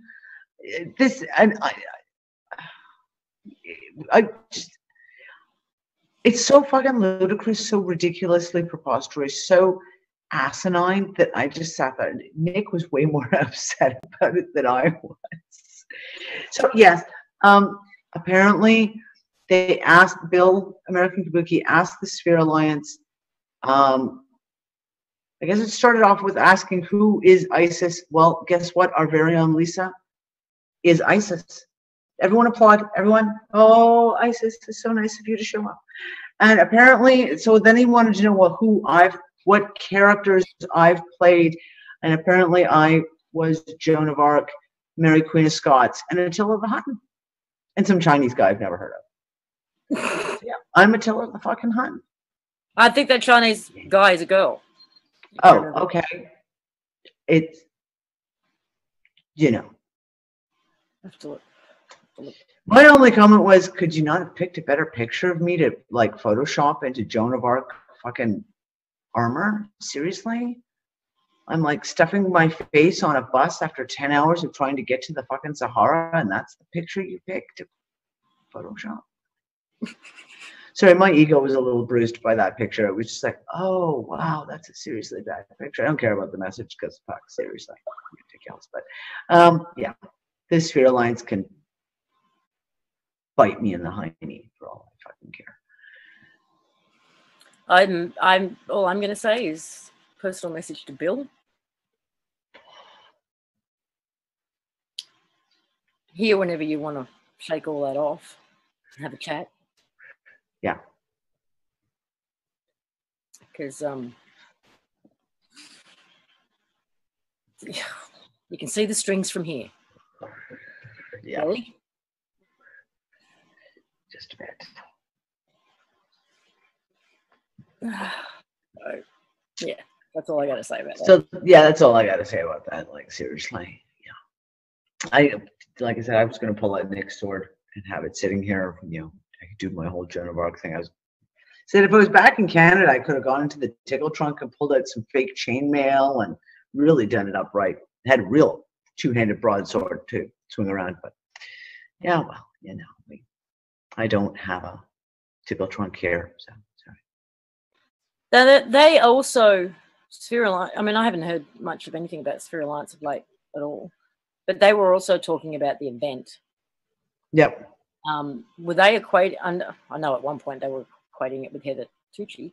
I just, it's so fucking ludicrous, so ridiculously preposterous, so asinine that I just sat there. Nick was way more upset about it than I was. So yes, apparently they asked American Kabuki asked the Sphere Alliance. I guess it started off with asking who is ISIS. Well, guess what? Our very own Lisa is ISIS. Everyone applaud. Everyone. Oh, ISIS, it's so nice of you to show up. And apparently, so then he wanted to know what characters I've played, and apparently I was Joan of Arc, Mary Queen of Scots, and Attila the Hun, and some Chinese guy I've never heard of. Yeah, I'm Attila the fucking Hun. I think that Chinese guy is a girl. Oh, okay. It's, Have to look. My only comment was, could you not have picked a better picture of me to Photoshop into Joan of Arc fucking armor? Seriously? I'm stuffing my face on a bus after 10 hours of trying to get to the fucking Sahara, and that's the picture you picked to Photoshop? Sorry, my ego was a little bruised by that picture. It was just oh, wow, that's a seriously bad picture. I don't care about the message because, fuck, seriously, ridiculous. But, yeah, this Sphere Alliance can bite me in the hiney for all I fucking care. All I'm going to say is personal message to Bill. here whenever you want to shake all that off and have a chat. Yeah. Because you can see the strings from here. Yeah. Really? Just a bit. Yeah, that's all I got to say about that. So yeah, that's all I got to say about that. Like seriously, yeah. Like I said, I was going to pull out Nick's sword and have it sitting here. You know, I could do my whole Joan of Arc thing. I said if I was back in Canada, I could have gone into the tickle trunk and pulled out some fake chainmail and really done it upright. Had a real two-handed broadsword to swing around, but yeah, well, you know, I don't have a tickle trunk here, so sorry. They also, Sphere Alliance, I mean, I haven't heard much of anything about Sphere Alliance of late at all, but they were also talking about the event. Yep. Were they I know at one point they were equating it with Heather Tucci,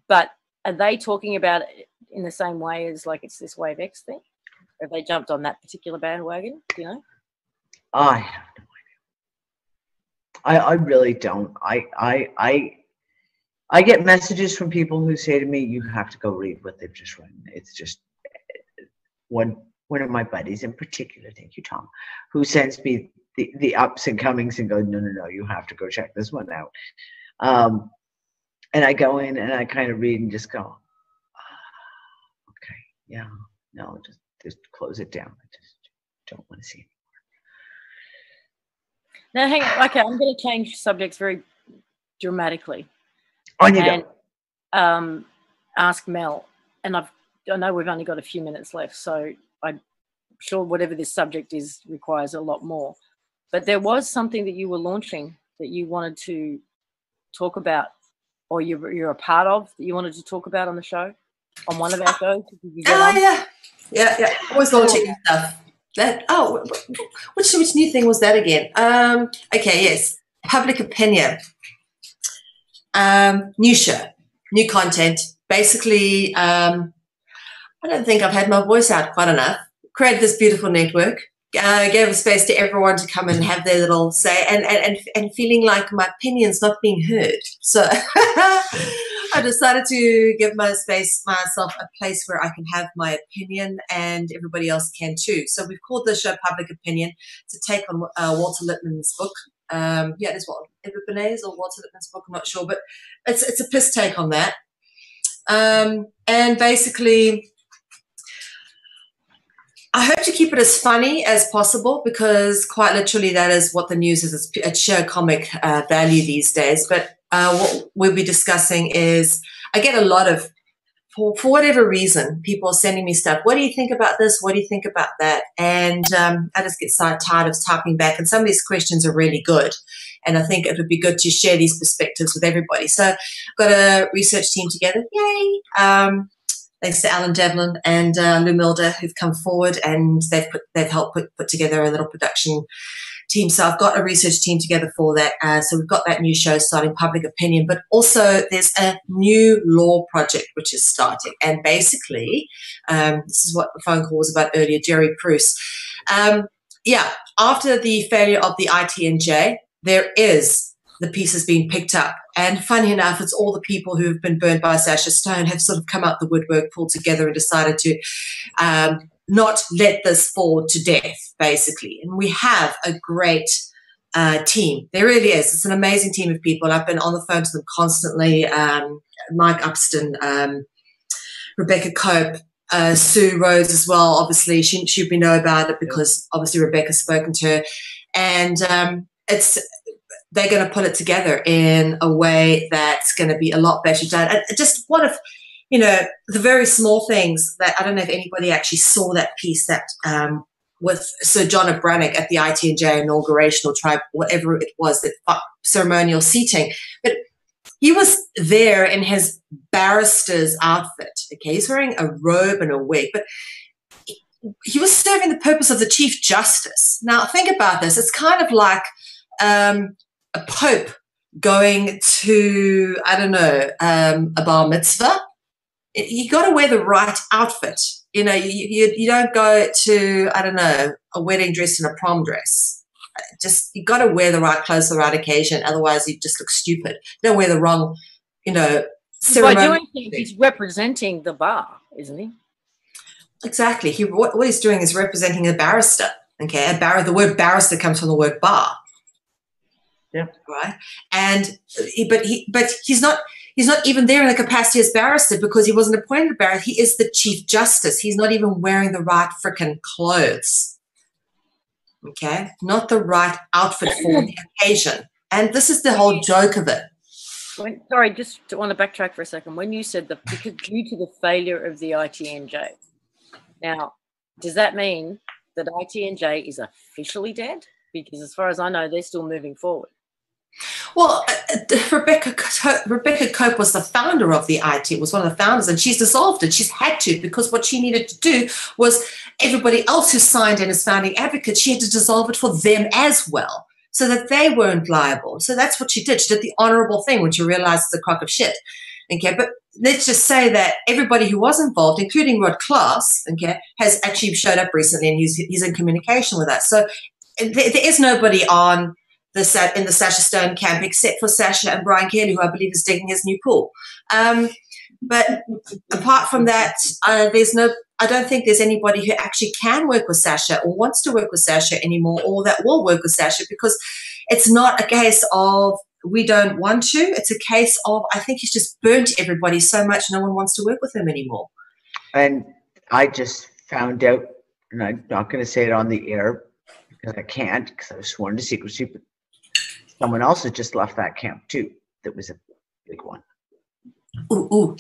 but are they talking about it in the same way as like it's this Wave X thing? Have they jumped on that particular bandwagon, do you know? I have no idea. I really don't. I get messages from people who say to me, "You have to go read what they've just written." It's just one of my buddies in particular, thank you, Tom, who sends me the ups and comings and goes, "No, you have to go check this one out." And I go in and I kind of read and just go, "Okay, yeah, no, just close it down. I just don't want to see it." Now, hang on. Okay, I'm going to change subjects very dramatically. On you go. Ask Mel, and I know we've only got a few minutes left, so I'm sure whatever this subject is requires a lot more. But there was something that you were launching that you wanted to talk about, or you're a part of, that you wanted to talk about on the show, on one of our shows. Yeah. Always launching stuff. Which new thing was that again? Okay, yes, public opinion. New show, new content. Basically, I don't think I've had my voice out quite enough. Created this beautiful network. Gave a space to everyone to come and have their little say, and feeling like my opinion's not being heard. So I decided to give myself a place where I can have my opinion and everybody else can too. So we've called the show Public Opinion to take on Walter Lippmann's book. There's Edward Bernays or Walter Lippmann's book, I'm not sure, but it's a piss take on that. And basically, I hope to keep it as funny as possible because quite literally that is what the news is. It's sheer comic value these days. But what we'll be discussing is I get a lot of, for whatever reason, people are sending me stuff. What do you think about this? What do you think about that? And I just get so tired of typing back. And some of these questions are really good. And I think it would be good to share these perspectives with everybody. So I've got a research team together. Yay! Thanks to Alan Devlin and Lou Milder who've come forward and they've helped put together a little production team. So I've got a research team together for that. So we've got that new show starting, Public Opinion, but also there's a new law project which is starting. And basically, this is what the phone call was about earlier, Jerry Bruce. After the failure of the ITNJ, there is the pieces being picked up. And funny enough, it's all the people who have been burned by Sasha Stone have sort of come out the woodwork, pulled together and decided to not let this fall to death, basically. And we have a great team. There really is. It's an amazing team of people. I've been on the phone to them constantly. Mike Upston, Rebecca Cope, Sue Rhodes as well. Obviously, we know about it because obviously Rebecca's spoken to her. And they're going to put it together in a way that's going to be a lot better done. And just one of, the very small things that I don't know if anybody actually saw that piece that with Sir John O'Branick at the ITNJ inauguration or tribe, whatever it was, that ceremonial seating. But he was there in his barrister's outfit. Okay, he's wearing a robe and a wig, but he was serving the purpose of the Chief Justice. Now, think about this. It's kind of like a pope going to, I don't know, a bar mitzvah. You got to wear the right outfit. You know, you don't go to, I don't know, a wedding dressed in a prom dress. Just, you got to wear the right clothes for the right occasion. Otherwise, you just look stupid. You don't wear the wrong, you know, by doing things, he's representing the bar, isn't he? Exactly. What he's doing is representing a barrister. Okay, the word barrister comes from the word bar. Yeah. Right. And but he's not even there in the capacity as barrister because he wasn't appointed barrister. He is the Chief Justice. He's not even wearing the right frickin' clothes. Okay, not the right outfit for the occasion. And this is the whole joke of it. Sorry, just want to backtrack for a second. When you said that because due to the failure of the ITNJ, now does that mean that ITNJ is officially dead? Because as far as I know, they're still moving forward. Well, Rebecca Cope was the founder of the IT, was one of the founders, and she's dissolved it. She's had to, because what she needed to do was everybody else who signed in as founding advocates, she had to dissolve it for them as well, so that they weren't liable. So that's what she did. She did the honorable thing when she realized it's a crock of shit. Okay, but let's just say that everybody who was involved, including Rod Klaas, okay, has actually showed up recently, and he's in communication with us. So there is nobody on in the Sasha Stone camp except for Sasha and Brian Kelly, who I believe is digging his new pool. But apart from that, I don't think there's anybody who actually can work with Sasha or wants to work with Sasha anymore, or that will work with Sasha, because it's not a case of we don't want to. It's a case of I think he's just burnt everybody so much no one wants to work with him anymore. And I just found out, and I'm not going to say it on the air because I can't, because I was sworn to secrecy, but someone else has just left that camp too. That was a big one. Ooh.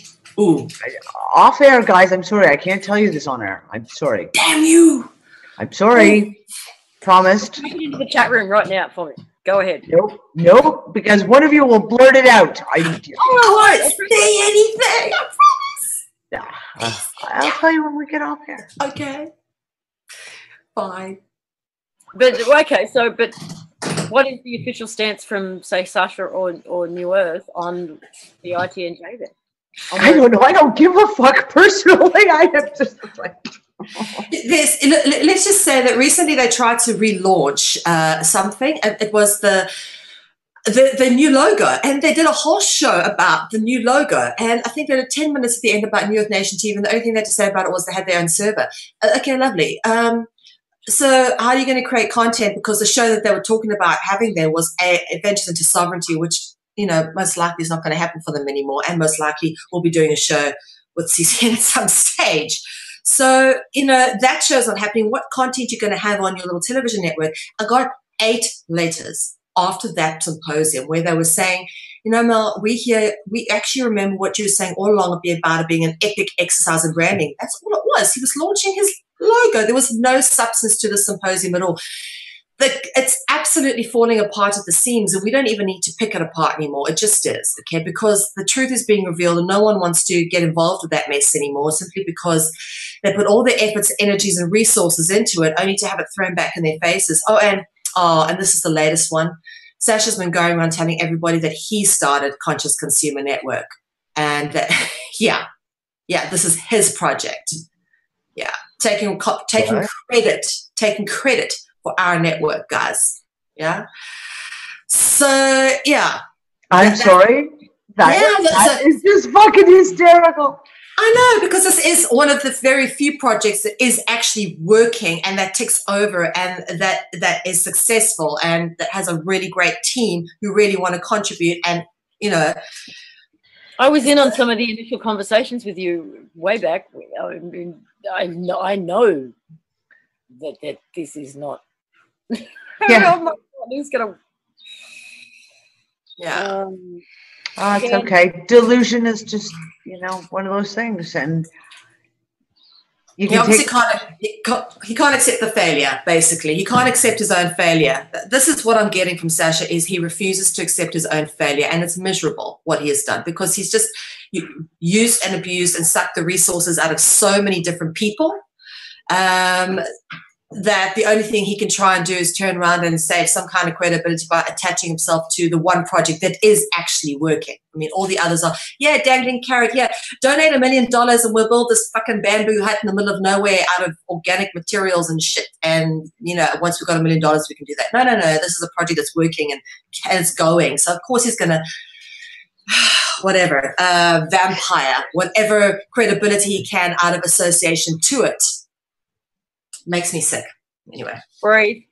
Off air, guys. I'm sorry. I can't tell you this on air. I'm sorry. Damn you. I'm sorry. Promised. Take it into the chat room right now for me. Go ahead. Nope, because one of you will blurt it out. I won't say anything. I promise. I'll tell you when we get off here. Okay. Fine. But okay, but what is the official stance from, say, Sasha or New Earth on the ITNJ then? I don't know. I don't give a fuck personally. I have just like. Let's just say that recently they tried to relaunch something. It was the new logo, and they did a whole show about the new logo. And I think they did 10 minutes at the end about New Earth Nation TV, and the only thing they had to say about it was they had their own server. Okay, lovely. So how are you going to create content? Because the show that they were talking about having there was Adventures into Sovereignty, which, you know, most likely is not going to happen for them anymore, and most likely we'll be doing a show with CCN at some stage. So, you know, that show's not happening. What content you're going to have on your little television network? I got 8 letters after that symposium where they were saying, you know, Mel, we actually remember what you were saying all along about it being an epic exercise in branding. That's all it was. He was launching his logo. There was no substance to the symposium at all. It's absolutely falling apart at the seams, and we don't even need to pick it apart anymore. It just is, okay, because the truth is being revealed and no one wants to get involved with that mess anymore, simply because they put all their efforts, energies, and resources into it only to have it thrown back in their faces. And this is the latest one. Sasha's been going around telling everybody that he started Conscious Consumer Network, and that, this is his project. Yeah, taking credit for our network, guys. Yeah. So, yeah. I'm sorry. That is just fucking hysterical. I know, because this is one of the very few projects that is actually working and that ticks over and that is successful and that has a really great team who really want to contribute. And, you know, I was in on some of the initial conversations with you way back. I mean, I know that this is not. Yeah. Oh my God, he's gonna. Yeah. It's okay. Delusion is just, you know, one of those things, and you can he can't accept the failure. Basically, he can't accept his own failure. This is what I'm getting from Sasha: is he refuses to accept his own failure, and it's miserable what he has done, because he's just used and abused and sucked the resources out of so many different people. that the only thing he can try and do is turn around and save some kind of credibility by attaching himself to the one project that is actually working. I mean, all the others are, yeah, dangling carrot, yeah, donate $1 million and we'll build this fucking bamboo hut in the middle of nowhere out of organic materials and shit. And, you know, once we've got $1 million, we can do that. No, this is a project that's working and it's going. So, of course, he's going to, whatever, vampire, whatever credibility he can out of association to it. Makes me sick. Anyway. Right.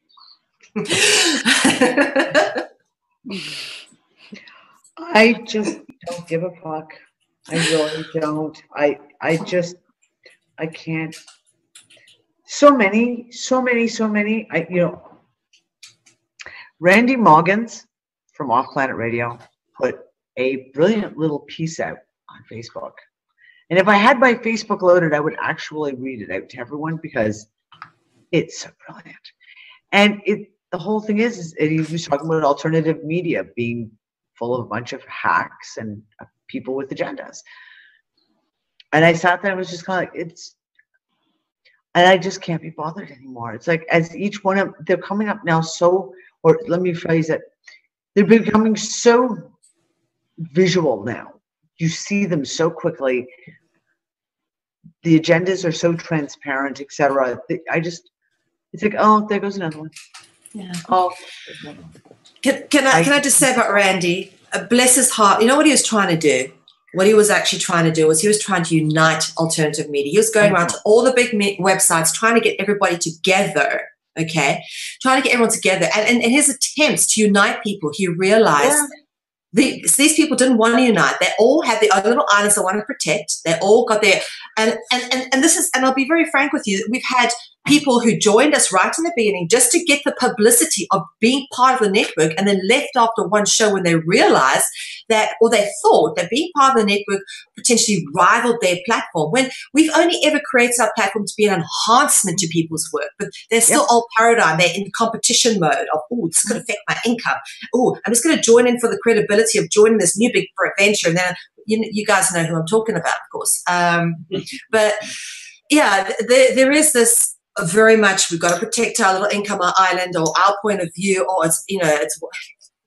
I just don't give a fuck. I really don't. I can't. So many. Randy Moggins from Off Planet Radio put a brilliant little piece out on Facebook. And if I had my Facebook loaded, I would actually read it out to everyone because it's so brilliant. And the whole thing is he was talking about alternative media being full of a bunch of hacks and people with agendas. And I sat there and was just kind of like, and I just can't be bothered anymore. It's like as each one of, they're coming up now so, or let me phrase it, they're becoming so visual now. You see them so quickly. The agendas are so transparent, etc. It's like, oh, there goes another one. Yeah. Oh. Can I just say about Randy? Bless his heart. You know what he was trying to do? What he was actually trying to do was he was trying to unite alternative media. He was going around to all the big websites, trying to get everybody together. Okay, trying to get everyone together. And in his attempts to unite people, he realized these people didn't want to unite. They all had their own little islands they want to protect. They all got their and this is, and I'll be very frank with you, we've had people who joined us right in the beginning just to get the publicity of being part of the network and then left after one show when they realized that, or they thought that being part of the network potentially rivaled their platform, when we've only ever created our platform to be an enhancement to people's work. But they're still old paradigm. They're in competition mode of, oh, this is going to affect my income. Oh, I'm just going to join in for the credibility of joining this new big venture. And then you guys know who I'm talking about, of course. But yeah, there is this very much, we've got to protect our little income, our island, or our point of view, or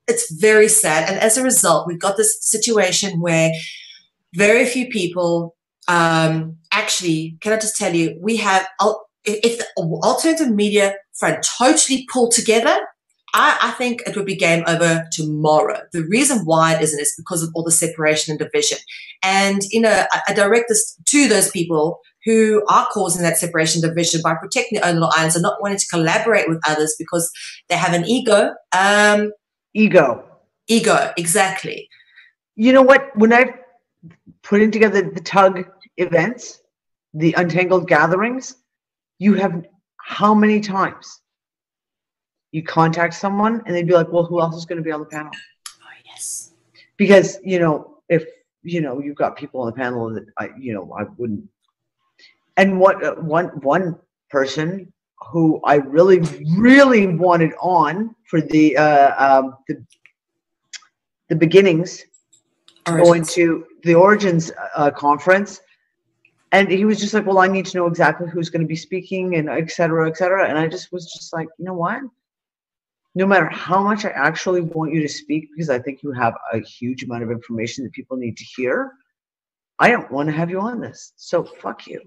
it's very sad. And as a result, we've got this situation where very few people actually, can I just tell you, we have, if the alternative media front totally pulled together, I think it would be game over tomorrow. The reason why it isn't is because of all the separation and division. And, I direct this to those people who are causing that separation and division by protecting their own little islands and not wanting to collaborate with others because they have an ego. Ego, exactly. You know what? When I've putting together the tug events, the Untangled gatherings, you have how many times you contact someone and they'd be like, well, who else is going to be on the panel? Oh, yes. Because, if, you've got people on the panel that I wouldn't. And one person who I really, really wanted on for the beginnings, going to the Origins conference, and he was just like, well, I need to know exactly who's going to be speaking and et cetera, et cetera. And I just was just like, you know what? No matter how much I actually want you to speak, because I think you have a huge amount of information that people need to hear, I don't want to have you on this. So fuck you.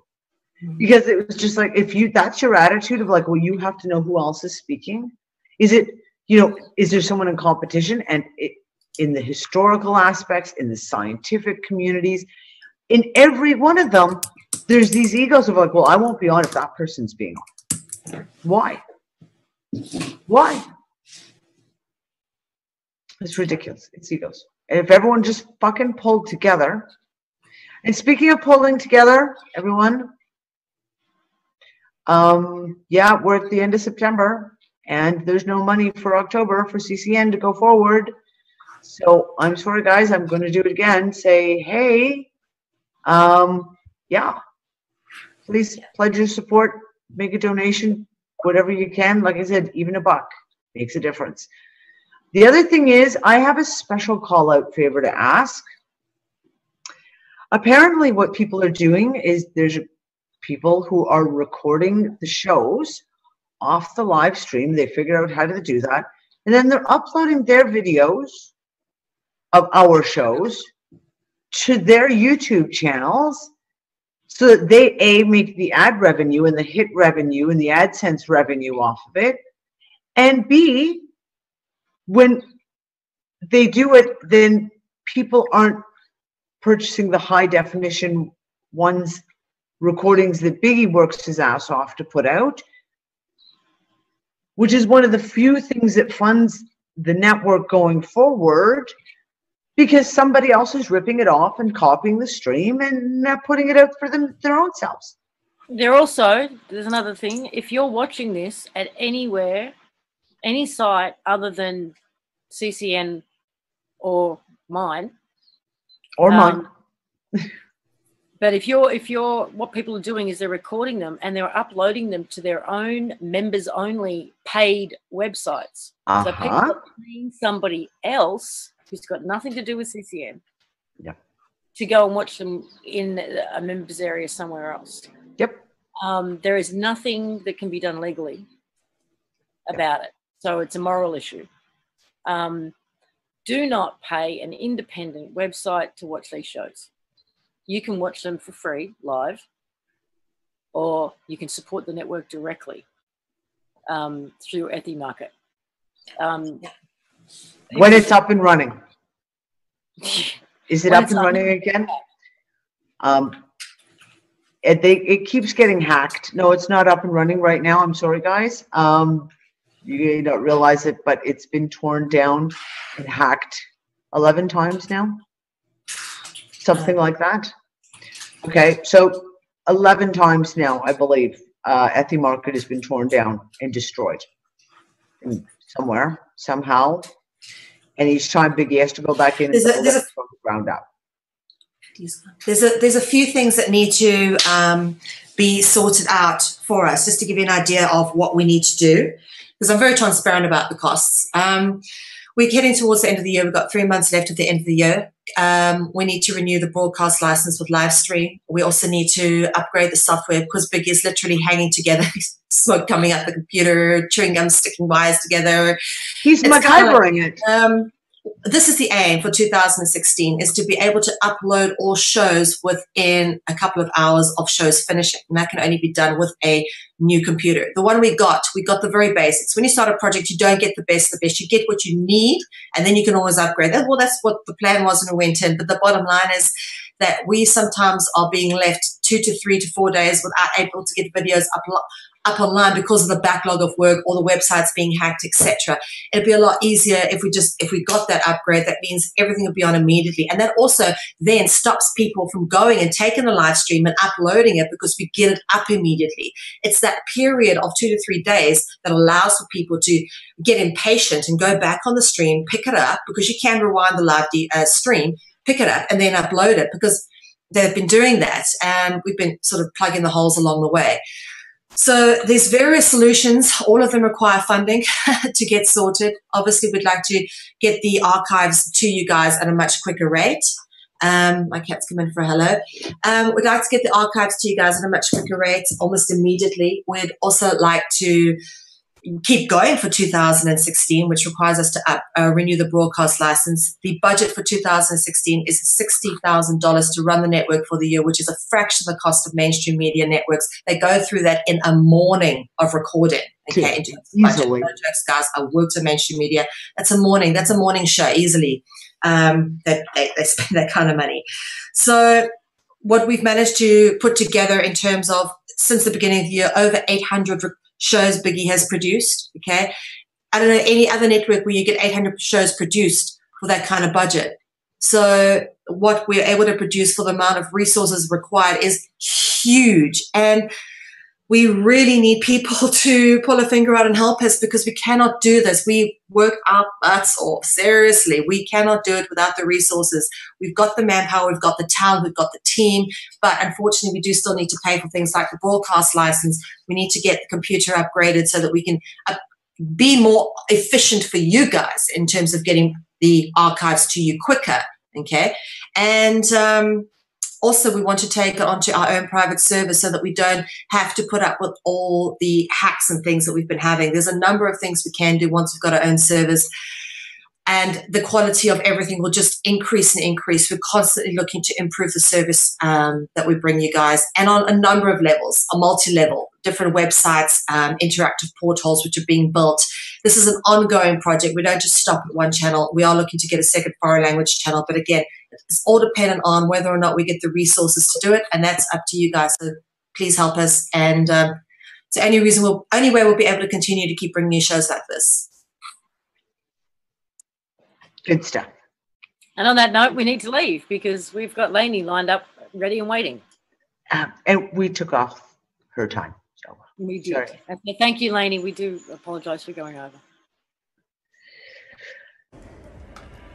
Because it was just like, that's your attitude of like, well, you have to know who else is speaking. Is it, is there someone in competition? And in the historical aspects, in the scientific communities, in every one of them, there's these egos of like, well, I won't be on if that person's being on. Why? It's ridiculous. It's egos. And if everyone just fucking pulled together, and speaking of pulling together, everyone, we're at the end of September and there's no money for October for CCN to go forward. So I'm sorry, guys, I'm going to do it again. Say, hey, please pledge your support, make a donation, whatever you can. Like I said, even $1 makes a difference. The other thing is, I have a special call out favor to ask. Apparently what people are doing is there's people who are recording the shows off the live stream. They figure out how to do that. And then they're uploading their videos of our shows to their YouTube channels so that they, A, make the ad revenue and the hit revenue and the AdSense revenue off of it. And B, when they do it, then people aren't purchasing the high definition ones, recordings that Biggie works his ass off to put out, which is one of the few things that funds the network going forward, because somebody else is ripping it off and copying the stream and putting it out for their own selves. There's another thing. If you're watching this at anywhere, any site other than CCN or mine, but if you're what people are doing is they're recording them and they're uploading them to their own members only paid websites. So people are paying somebody else who's got nothing to do with CCN to go and watch them in a members area somewhere else. There is nothing that can be done legally about it. So it's a moral issue. Do not pay an independent website to watch these shows. You can watch them for free live, or you can support the network directly through Etsy Market. When it's up and running. Is it up and running again? It keeps getting hacked. No, it's not up and running right now. I'm sorry, guys. You don't realize it, but it's been torn down and hacked 11 times now. Something like that. Okay, so 11 times now, I believe, Etsy Market has been torn down and destroyed somewhere, somehow. And each time Biggie has to go back in and build it from the ground up. There's a few things that need to be sorted out for us, just to give you an idea of what we need to do, because I'm very transparent about the costs. We're heading towards the end of the year. We've got 3 months left at the end of the year. We need to renew the broadcast license with live stream. We also need to upgrade the software because Biggie is literally hanging together, smoke coming out the computer, chewing gum, sticking wires together. He's MacGyvering it. This is the aim for 2016, is to be able to upload all shows within a couple of hours of shows finishing. And that can only be done with a new computer. The one we got the very basics. When you start a project, you don't get the best of the best. You get what you need, and then you can always upgrade that. Well, that's what the plan was when we went in. But the bottom line is that we sometimes are being left 2 to 3 to 4 days without able to get videos up online because of the backlog of work or the websites being hacked, etc. It'd be a lot easier if we got that upgrade. That means everything would be on immediately. And that also then stops people from going and taking the live stream and uploading it because we get it up immediately. It's that period of 2 to 3 days that allows for people to get impatient and go back on the stream, pick it up, because you can rewind the live stream, pick it up and then upload it, because they've been doing that and we've been sort of plugging the holes along the way. So there's various solutions. All of them require funding to get sorted. Obviously, we'd like to get the archives to you guys at a much quicker rate. My cat's come in for a hello. We'd like to get the archives to you guys at a much quicker rate, almost immediately. We'd also like to keep going for 2016, which requires us to renew the broadcast license. The budget for 2016 is $60,000 to run the network for the year, which is a fraction of the cost of mainstream media networks. They go through that in a morning of recording. Okay, easily. Guys, I worked in mainstream media. That's a morning show easily. That they spend that kind of money. So what we've managed to put together in terms of, since the beginning of the year, over 800 shows Biggie has produced. Okay, I don't know any other network where you get 800 shows produced for that kind of budget. So what we're able to produce for the amount of resources required is huge, and we really need people to pull a finger out and help us, because we cannot do this. We work our butts off. Seriously, we cannot do it without the resources. We've got the manpower, we've got the talent, we've got the team, but unfortunately we do still need to pay for things like the broadcast license. We need to get the computer upgraded so that we can be more efficient for you guys in terms of getting the archives to you quicker, okay? And Also, we want to take it onto our own private server so that we don't have to put up with all the hacks and things that we've been having. There's a number of things we can do once we've got our own servers, and the quality of everything will just increase and increase. We're constantly looking to improve the service that we bring you guys, and on a number of levels, a multi-level, different websites, interactive portals which are being built. This is an ongoing project. We don't just stop at one channel. We are looking to get a second foreign language channel, but again, it's all dependent on whether or not we get the resources to do it, and that's up to you guys. So please help us. And so only way we'll be able to continue to keep bringing you shows like this. Good stuff. And on that note, we need to leave because we've got Lainey lined up, ready and waiting. And we took off her time. So we did. Sorry. Thank you, Lainey. We do apologise for going over.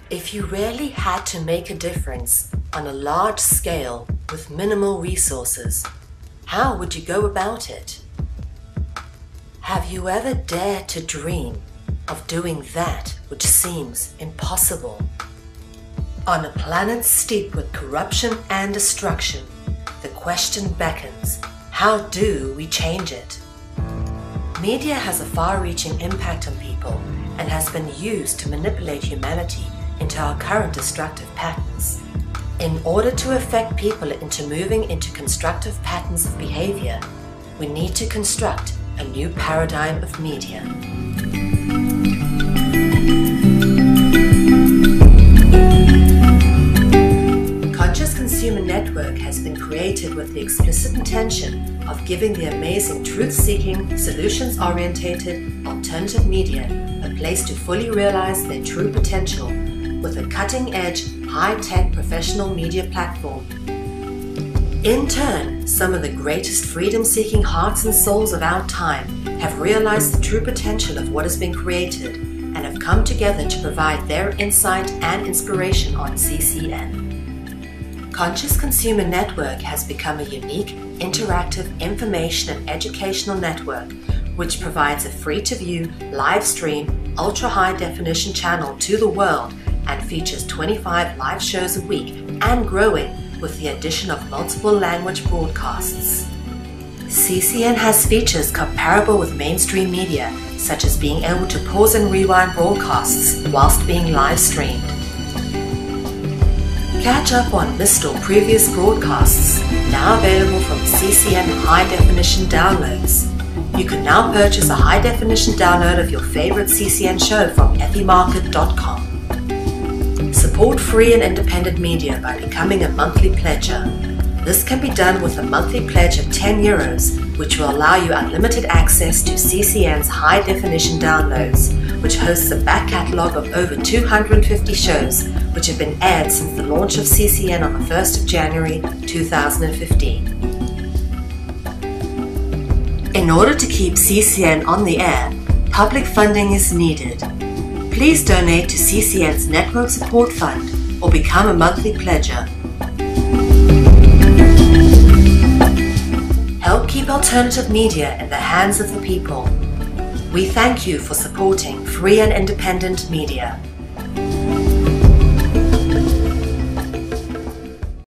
If you really had to make a difference on a large scale with minimal resources, how would you go about it? Have you ever dared to dream of doing that which seems impossible? On a planet steeped with corruption and destruction, the question beckons, how do we change it? Media has a far-reaching impact on people and has been used to manipulate humanity into our current destructive patterns. In order to affect people into moving into constructive patterns of behavior, we need to construct a new paradigm of media. Conscious Consumer Network has been created with the explicit intention of giving the amazing truth-seeking, solutions-orientated, alternative media a place to fully realize their true potential with a cutting-edge, high-tech professional media platform. In turn, some of the greatest freedom-seeking hearts and souls of our time have realized the true potential of what has been created and have come together to provide their insight and inspiration on CCN. Conscious Consumer Network has become a unique, interactive information and educational network which provides a free-to-view, live-stream, ultra-high-definition channel to the world and features 25 live shows a week and growing with the addition of multiple language broadcasts. CCN has features comparable with mainstream media, such as being able to pause and rewind broadcasts whilst being live streamed. Catch up on missed or previous broadcasts, now available from CCN high-definition downloads. You can now purchase a high-definition download of your favorite CCN show from ethymarket.com. Support free and independent media by becoming a monthly pledger. This can be done with a monthly pledge of €10, which will allow you unlimited access to CCN's high-definition downloads, which hosts a back catalogue of over 250 shows, which have been aired since the launch of CCN on the 1st of January 2015. In order to keep CCN on the air, public funding is needed. Please donate to CCN's Network Support Fund or become a monthly pledger. Help keep alternative media in the hands of the people. We thank you for supporting free and independent media.